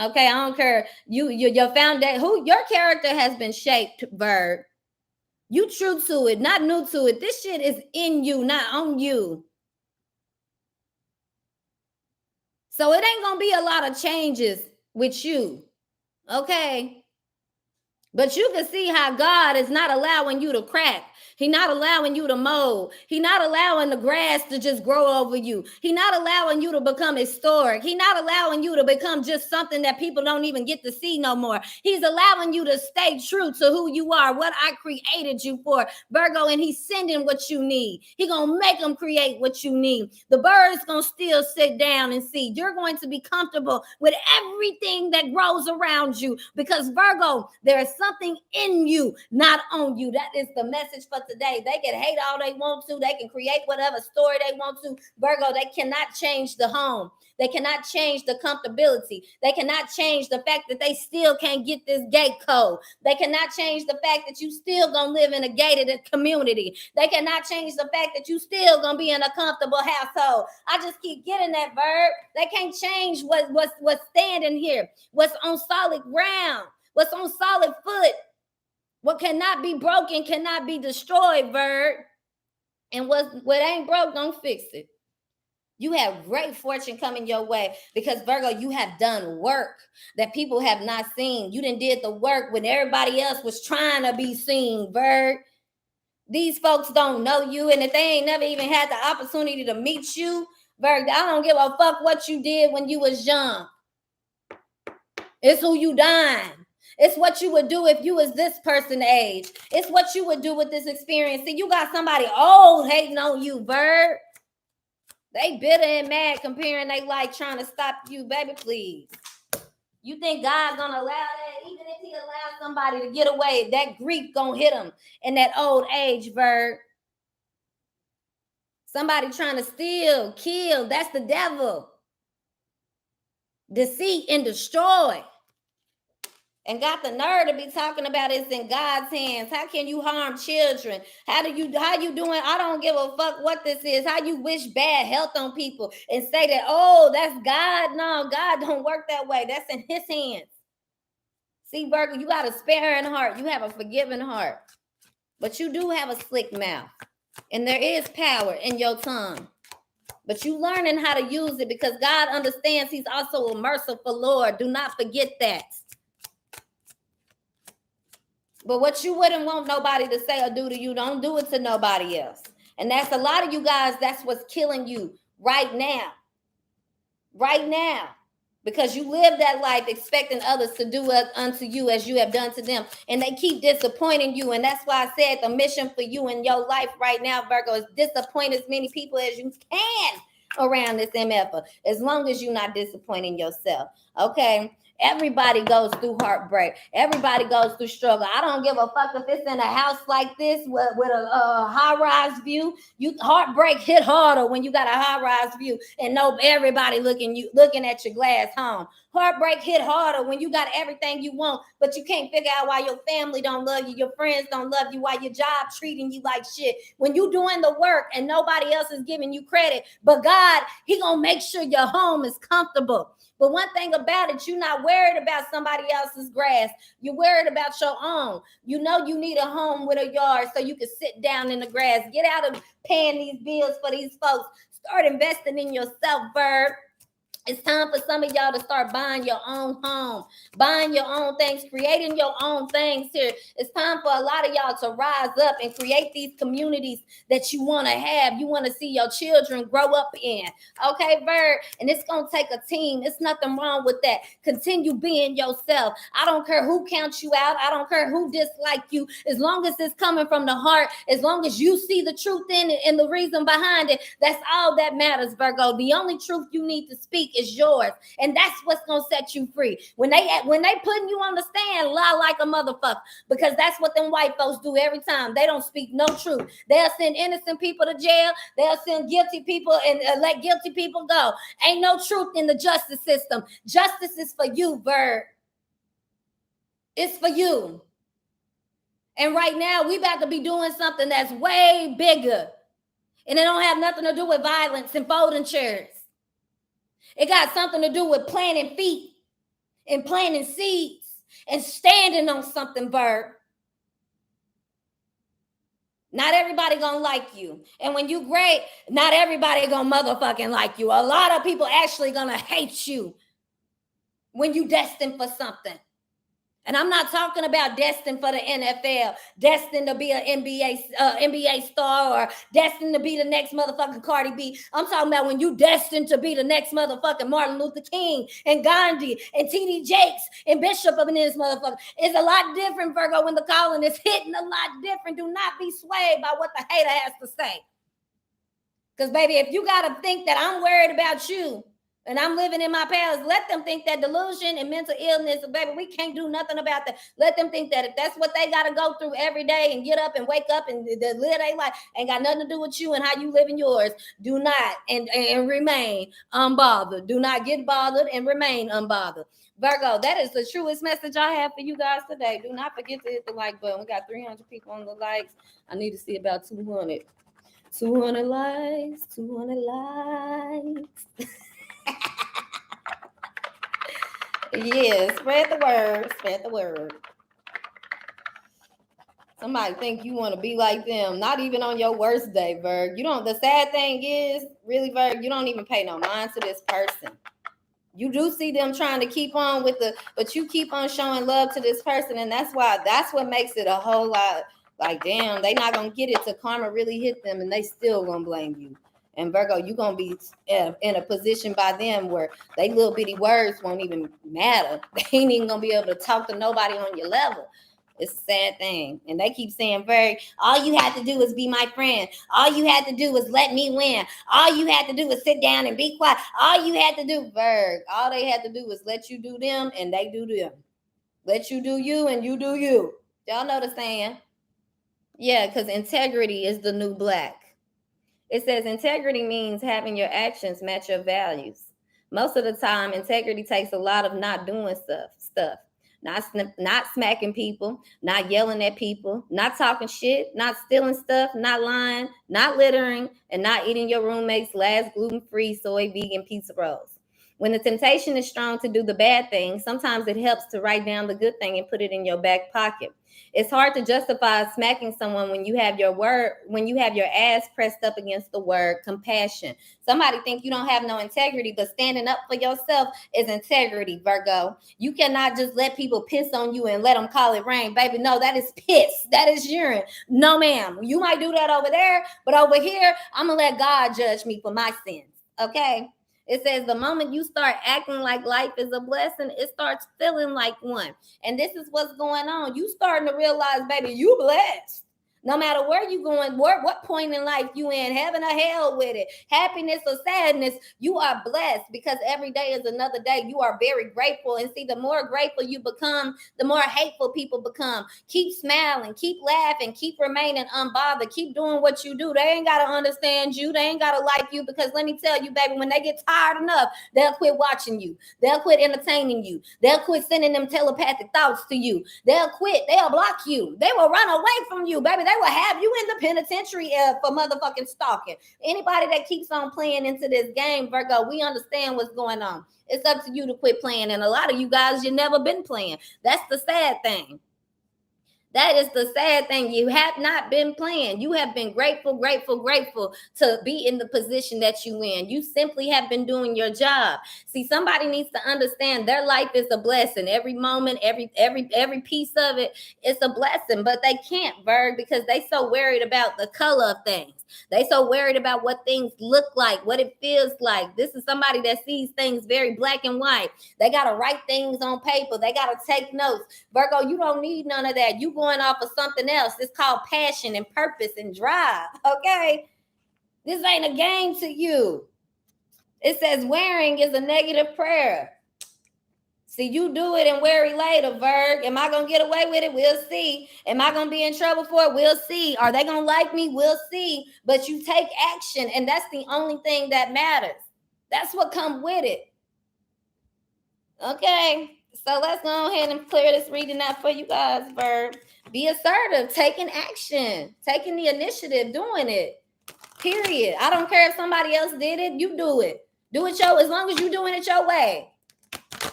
Okay, I don't care. Your foundation, who your character has been shaped, Virg. You true to it, not new to it. This shit is in you, not on you. So it ain't gonna be a lot of changes with you. Okay. But you can see how God is not allowing you to crack. He not allowing you to mold. He not allowing the grass to just grow over you. He not allowing you to become historic. He not allowing you to become just something that people don't even get to see no more. He's allowing you to stay true to who you are, what I created you for, Virgo, and he's sending what you need. He gonna make them create what you need. The birds gonna still sit down and see. You're going to be comfortable with everything that grows around you because, Virgo, there is something in you, not on you. That is the message for today. They can hate all they want to. They can create whatever story they want to. Virgo, they cannot change the home. They cannot change the comfortability. They cannot change the fact that they still can't get this gate code. They cannot change the fact that you still gonna live in a gated community. They cannot change the fact that you still gonna be in a comfortable household. I just keep getting that, Virg. They can't change what's standing here, what's on solid ground, what's on solid foot. What cannot be broken cannot be destroyed, Virg. And what ain't broke, don't fix it. You have great fortune coming your way because, Virgo, you have done work that people have not seen. You done did the work when everybody else was trying to be seen, Virg. These folks don't know you, and if they ain't never even had the opportunity to meet you, Virg, I don't give a fuck what you did when you was young. It's who you done. It's what you would do if you was this person age. It's what you would do with this experience. See, you got somebody old hating on you, Virg. They bitter and mad comparing they life trying to stop you, baby, please. You think God's gonna allow that? Even if he allows somebody to get away, that grief gonna hit them in that old age, Virg. Somebody trying to steal, kill, that's the devil. Deceit and destroy. And got the nerve to be talking about it's in God's hands. How can you harm children? How you doing? I don't give a fuck what this is. How you wish bad health on people and say that, oh, that's God. No, God don't work that way. That's in his hands. See, Virgo, you got a sparing heart. You have a forgiving heart. But you do have a slick mouth. And there is power in your tongue. But you learning how to use it because God understands he's also a merciful Lord. Do not forget that. But what you wouldn't want nobody to say or do to you, don't do it to nobody else. And that's a lot of you guys, that's what's killing you right now. Right now. Because you live that life expecting others to do unto you as you have done to them. And they keep disappointing you. And that's why I said the mission for you in your life right now, Virgo, is disappoint as many people as you can. around this MF, as long as you're not disappointing yourself. Okay. Everybody goes through heartbreak. Everybody goes through struggle. I don't give a fuck if it's in a house like this with a high-rise view. You heartbreak hit harder when you got a high-rise view and no everybody looking at your glass home. Heartbreak hit harder when you got everything you want, but you can't figure out why your family don't love you, your friends don't love you, why your job treating you like shit. When you doing the work and nobody else is giving you credit, but God, He gonna make sure your home is comfortable. But one thing about it, you're not worried about somebody else's grass. You're worried about your own. You know you need a home with a yard so you can sit down in the grass. Get out of paying these bills for these folks. Start investing in yourself, Bird. It's time for some of y'all to start buying your own home, buying your own things, creating your own things here. It's time for a lot of y'all to rise up and create these communities that you want to have, you want to see your children grow up in. Okay, Bird? And it's going to take a team. It's nothing wrong with that. Continue being yourself. I don't care who counts you out. I don't care who dislike you. As long as it's coming from the heart, as long as you see the truth in it and the reason behind it, that's all that matters, Virgo. The only truth you need to speak is yours, and that's what's gonna set you free. When they putting you on the stand, lie like a motherfucker, because that's what them white folks do every time. They don't speak no truth. They'll send innocent people to jail. They'll send guilty people and let guilty people go. Ain't no truth in the justice system. Justice is for you, Bird. It's for you. And right now, we about to be doing something that's way bigger, and it don't have nothing to do with violence and folding chairs. It got something to do with planting feet and planting seeds and standing on something, Bird. Not everybody gonna like you. And when you great, not everybody gonna motherfucking like you. A lot of people actually gonna hate you when you destined for something. And I'm not talking about destined for the NFL, destined to be an NBA star, or destined to be the next motherfucking Cardi B. I'm talking about when you destined to be the next motherfucking Martin Luther King and Gandhi and T.D. Jakes and Bishop of this motherfucker. It's a lot different, Virgo, when the calling is hitting a lot different. Do not be swayed by what the hater has to say. Because, baby, if you got to think that I'm worried about you, and I'm living in my past, let them think that delusion and mental illness, baby, we can't do nothing about that. Let them think that if that's what they got to go through every day and get up and wake up and live their life, ain't got nothing to do with you and how you live in yours. Do not and remain unbothered. Do not get bothered and remain unbothered. Virgo, that is the truest message I have for you guys today. Do not forget to hit the like button. We got 300 people on the likes. I need to see about 200. 200 likes. 200 likes. Yeah, spread the word. Spread the word. Somebody think you want to be like them. Not even on your worst day, Virg. You don't. The sad thing is, really, Virg, you don't even pay no mind to this person. You do see them trying to keep on with but you keep on showing love to this person, and that's what makes it a whole lot like, damn, they not gonna get it till karma really hit them, and they still gonna blame you. And Virgo, you're going to be in a position by them where they little bitty words won't even matter. They ain't even going to be able to talk to nobody on your level. It's a sad thing. And they keep saying, Virg, all you had to do was be my friend. All you had to do was let me win. All you had to do was sit down and be quiet. All you had to do, Virg, all they had to do was let you do them and they do them. Let you do you and you do you. Y'all know the saying? Yeah, because integrity is the new black. It says integrity means having your actions match your values. Most of the time, integrity takes a lot of not doing stuff, not smacking people, not yelling at people, not talking shit, not stealing stuff, not lying, not littering, and not eating your roommate's last gluten-free soy vegan pizza rolls. When the temptation is strong to do the bad thing, sometimes it helps to write down the good thing and put it in your back pocket. It's hard to justify smacking someone when you have your ass pressed up against the word compassion. Somebody think you don't have no integrity, but standing up for yourself is integrity, Virgo. You cannot just let people piss on you and let them call it rain, baby. No, that is piss. That is urine. No, ma'am. You might do that over there, but over here, I'm going to let God judge me for my sins, okay? It says the moment you start acting like life is a blessing, it starts feeling like one. And this is what's going on. You starting to realize, baby, you blessed. No matter where you going, what point in life you in, heaven or hell with it, happiness or sadness, you are blessed because every day is another day. You are very grateful. And see, the more grateful you become, the more hateful people become. Keep smiling, keep laughing, keep remaining unbothered, keep doing what you do. They ain't got to understand you. They ain't got to like you because let me tell you, baby, when they get tired enough, they'll quit watching you. They'll quit entertaining you. They'll quit sending them telepathic thoughts to you. They'll quit. They'll block you. They will run away from you, baby. They will have you in the penitentiary for motherfucking stalking. Anybody that keeps on playing into this game, Virgo, we understand what's going on. It's up to you to quit playing. And a lot of you guys, you've never been playing. That's the sad thing. That is the sad thing. You have not been playing. You have been grateful to be in the position that you in. You simply have been doing your job. See, somebody needs to understand their life is a blessing. Every moment, every piece of it is a blessing. But they can't, Virg, because they so worried about the color of things. They so worried about what things look like, what it feels like. This is somebody that sees things very black and white. They got to write things on paper. They got to take notes. Virgo, you don't need none of that. You going off of something else. It's called passion and purpose and drive, okay? This ain't a game to you. It says wearing is a negative prayer. See, you do it and worry later, Virg. Am I going to get away with it? We'll see. Am I going to be in trouble for it? We'll see. Are they going to like me? We'll see. But you take action, and that's the only thing that matters. That's what comes with it. Okay, so let's go ahead and clear this reading out for you guys, Virg. Be assertive, taking action, taking the initiative, doing it. Period. I don't care if somebody else did it. You do it. Do it as long as you're doing it your way.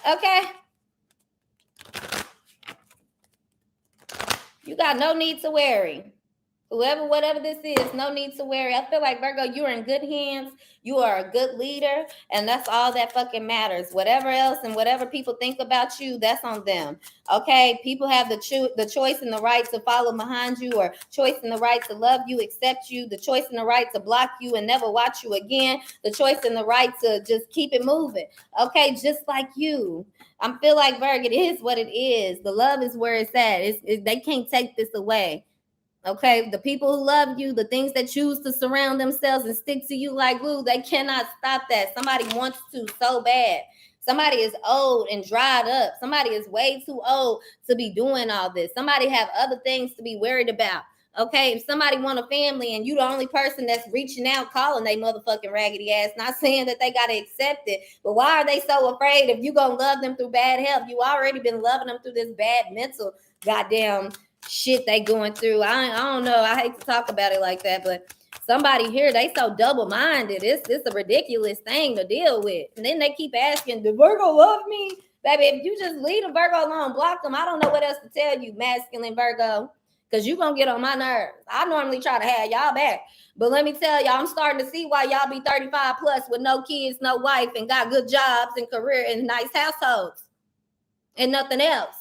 Okay? You got no need to worry. Whatever this is, no need to worry. I feel like, Virgo, you're in good hands. You are a good leader, and that's all that fucking matters. Whatever else and whatever people think about you, that's on them. Okay? People have the choice and the right to follow behind you, or choice and the right to love you, accept you, the choice and the right to block you and never watch you again, the choice and the right to just keep it moving. Okay? Just like you. I feel like, Virgo, it is what it is. The love is where it's at. They can't take this away. Okay, the people who love you, the things that choose to surround themselves and stick to you like glue, they cannot stop that. Somebody wants to so bad. Somebody is old and dried up. Somebody is way too old to be doing all this. Somebody have other things to be worried about. Okay, if somebody want a family and you the only person that's reaching out, calling they motherfucking raggedy ass, not saying that they got to accept it, but why are they so afraid if you gonna love them through bad health? You already been loving them through this bad mental goddamn shit they going through. I don't know. I hate to talk about it like that, but somebody here, they so double-minded. It's a ridiculous thing to deal with. And then they keep asking, "Did Virgo love me?" Baby, if you just leave a Virgo alone, block them, I don't know what else to tell you, masculine Virgo, because you're going to get on my nerves. I normally try to have y'all back. But let me tell y'all, I'm starting to see why y'all be 35 plus with no kids, no wife, and got good jobs and career and nice households and nothing else.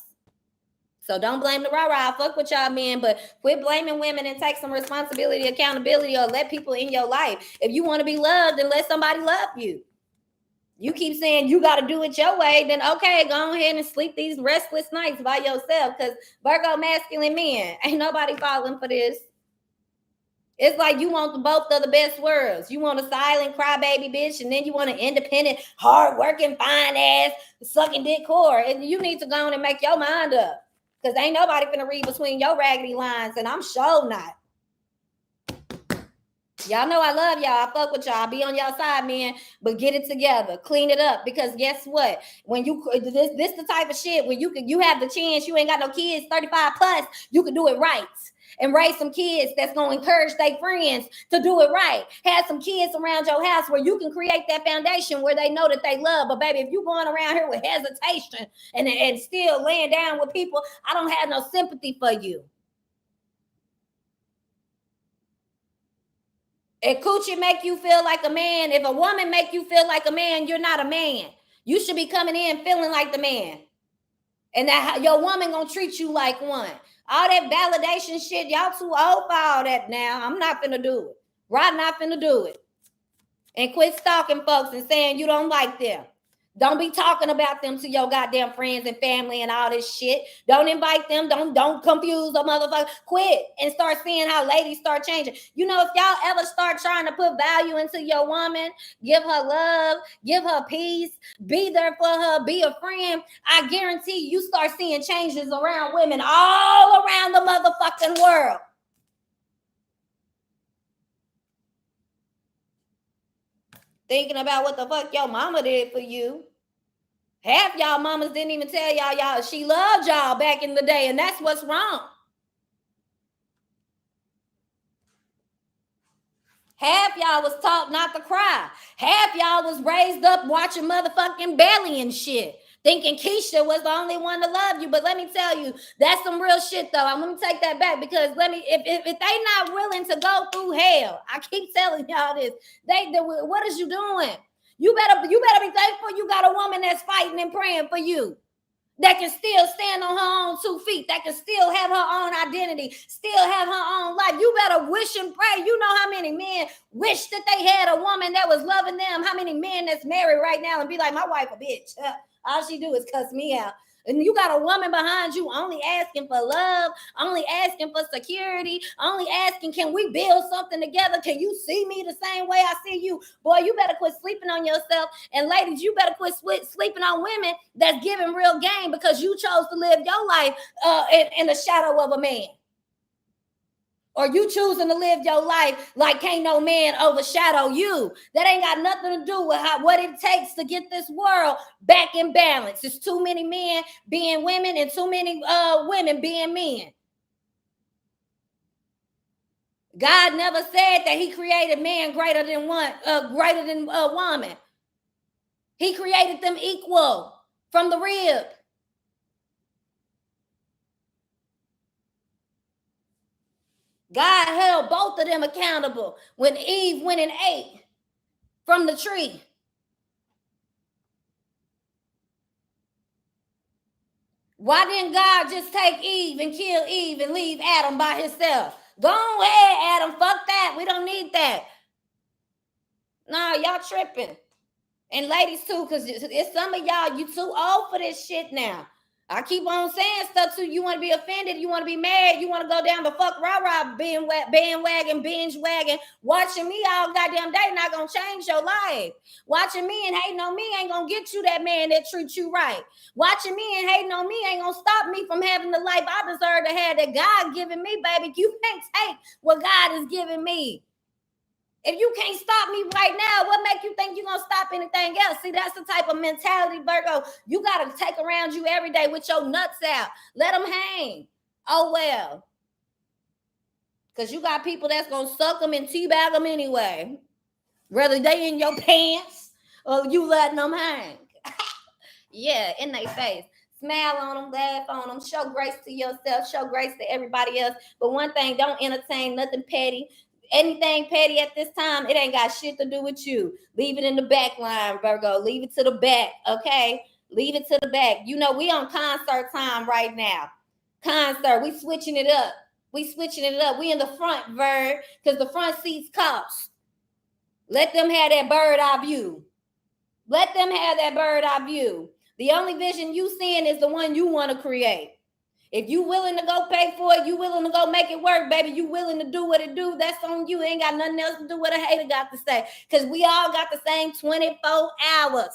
So don't blame the rah-rah. I fuck with y'all men, but quit blaming women and take some responsibility, accountability, or let people in your life. If you want to be loved, then let somebody love you. You keep saying you got to do it your way, then okay, go ahead and sleep these restless nights by yourself, because Virgo masculine men, ain't nobody falling for this. It's like you want both of the best worlds. You want a silent crybaby bitch, and then you want an independent, hardworking, fine ass, sucking dick whore. And you need to go on and make your mind up. Because ain't nobody finna read between your raggedy lines, and I'm sure not. Y'all know I love y'all. I fuck with y'all. I be on y'all side, man. But get it together. Clean it up. Because guess what? When you this the type of shit where you have the chance, you ain't got no kids, 35 plus, you can do it right. And raise some kids that's going to encourage their friends to do it right. Have some kids around your house where you can create that foundation where they know that they love. But baby, if you going around here with hesitation and still laying down with people, I don't have no sympathy for you. If coochie make you feel like a man, if a woman make you feel like a man, you're not a man. You should be coming in feeling like the man. And that your woman gonna treat you like one. All that validation shit, y'all too old for all that now. I'm not finna do it. Rod not finna do it. And quit stalking folks and saying you don't like them. Don't be talking about them to your goddamn friends and family and all this shit. Don't invite them. Don't confuse the motherfucker. Quit and start seeing how ladies start changing. You know, if y'all ever start trying to put value into your woman, give her love, give her peace, be there for her, be a friend, I guarantee you start seeing changes around women all around the motherfucking world. Thinking about what the fuck your mama did for you. Half y'all mamas didn't even tell y'all she loved y'all back in the day, and that's what's wrong. Half y'all was taught not to cry. Half y'all was raised up watching motherfucking Belly and shit, thinking Keisha was the only one to love you. But let me tell you, that's some real shit though. I'm gonna take that back, because if they not willing to go through hell, I keep telling y'all this. What is you doing? You better be thankful you got a woman that's fighting and praying for you, that can still stand on her own 2 feet, that can still have her own identity, still have her own life. You better wish and pray. You know how many men wish that they had a woman that was loving them? How many men that's married right now and be like, my wife a bitch. All she do is cuss me out. And you got a woman behind you only asking for love, only asking for security, only asking, can we build something together? Can you see me the same way I see you? Boy, you better quit sleeping on yourself. And ladies, you better quit sleeping on women that's giving real game, because you chose to live your life in the shadow of a man. Or you choosing to live your life like can't no man overshadow you. That ain't got nothing to do with what it takes to get this world back in balance. It's too many men being women and too many women being men. God never said that he created man greater than woman. He created them equal from the rib. God held both of them accountable when Eve went and ate from the tree. Why didn't God just take Eve and kill Eve and leave Adam by himself? Go ahead, Adam. Fuck that. We don't need that. No, y'all tripping. And ladies too, because it's some of y'all, you too old for this shit now. I keep on saying stuff to you. You want to be offended, you want to be mad, you want to go down the fuck rah-rah bandwagon, binge wagon. Watching me all goddamn day not gonna change your life. Watching me and hating on me ain't gonna get you that man that treats you right. Watching me and hating on me ain't gonna stop me from having the life I deserve to have that God given me, baby. You can't take what God is giving me. If you can't stop me right now, what make you think you're going to stop anything else? See, that's the type of mentality, Virgo, you got to take around you every day with your nuts out. Let them hang. Oh, well. Because you got people that's going to suck them and teabag them anyway. Whether they in your pants or you letting them hang. Yeah, in their face. Smile on them, laugh on them, show grace to yourself, show grace to everybody else. But one thing, don't entertain nothing petty. Anything petty at this time, it ain't got shit to do with you. Leave it in the back line, Virgo. Leave it to the back, okay? Leave it to the back. You know, we on concert time right now. Concert, we switching it up. We in the front, Virg, because the front seats cost. Let them have that bird eye view. Let them have that bird eye view. The only vision you seeing is the one you want to create. If you willing to go pay for it, you willing to go make it work, baby, you willing to do what it do, that's on you. It ain't got nothing else to do what a hater got to say, because we all got the same 24 hours.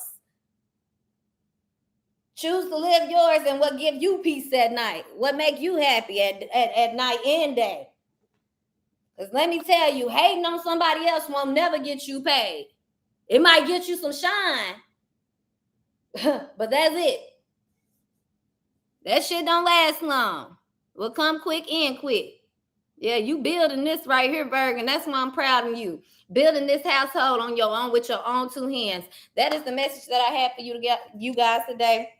Choose to live yours and what give you peace at night, what make you happy at night and day. Because let me tell you, hating on somebody else won't never get you paid. It might get you some shine, but that's it. That shit don't last long. Will come quick, end quick. Yeah, you building this right here, Virgo, and that's why I'm proud of you. Building this household on your own with your own 2 hands. That is the message that I have for you to get you guys today.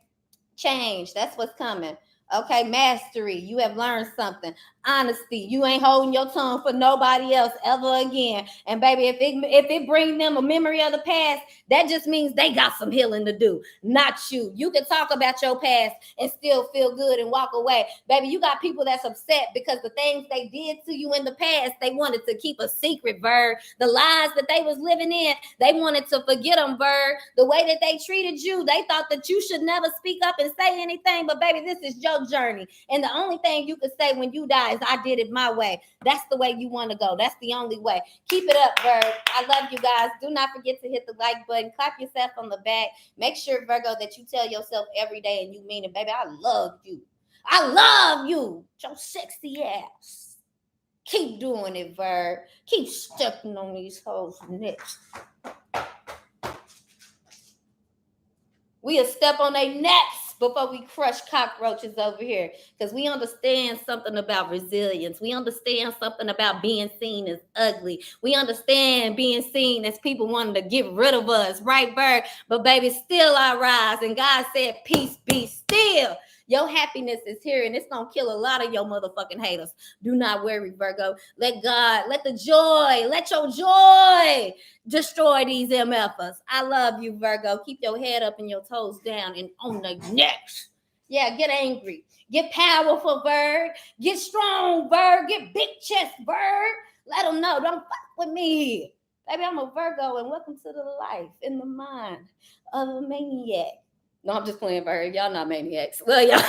Change. That's what's coming. Okay, mastery. You have learned something. Honesty. You ain't holding your tongue for nobody else ever again. And baby, if it brings them a memory of the past, that just means they got some healing to do, not you. You can talk about your past and still feel good and walk away. Baby, you got people that's upset because the things they did to you in the past, they wanted to keep a secret, Bird. The lies that they was living in, they wanted to forget them, Bird. The way that they treated you, they thought that you should never speak up and say anything. But baby, this is your journey. And the only thing you can say when you die is, I did it my way. That's the way you want to go. That's the only way. Keep it up, Virgo. I love you guys. Do not forget to hit the like button. Clap yourself on the back. Make sure, Virgo, that you tell yourself every day and you mean it, baby, I love you. I love you. Your sexy ass. Keep doing it, Virgo. Keep stepping on these hoes' necks. We'll step on their necks before we crush cockroaches over here, because we understand something about resilience. We understand something about being seen as ugly. We understand being seen as people wanting to get rid of us, right, Bird? But baby, still I rise, and God said, peace be still. Your happiness is here, and it's gonna kill a lot of your motherfucking haters. Do not worry, Virgo. Let God, let your joy destroy these MFers. I love you, Virgo. Keep your head up and your toes down and on the next. Yeah, get angry. Get powerful, Bird. Get strong, Bird. Get big chest, Bird. Let them know. Don't fuck with me. Baby, I'm a Virgo, and welcome to the life in the mind of a maniac. No, I'm just playing, Bird. Y'all not maniacs. Well, y'all.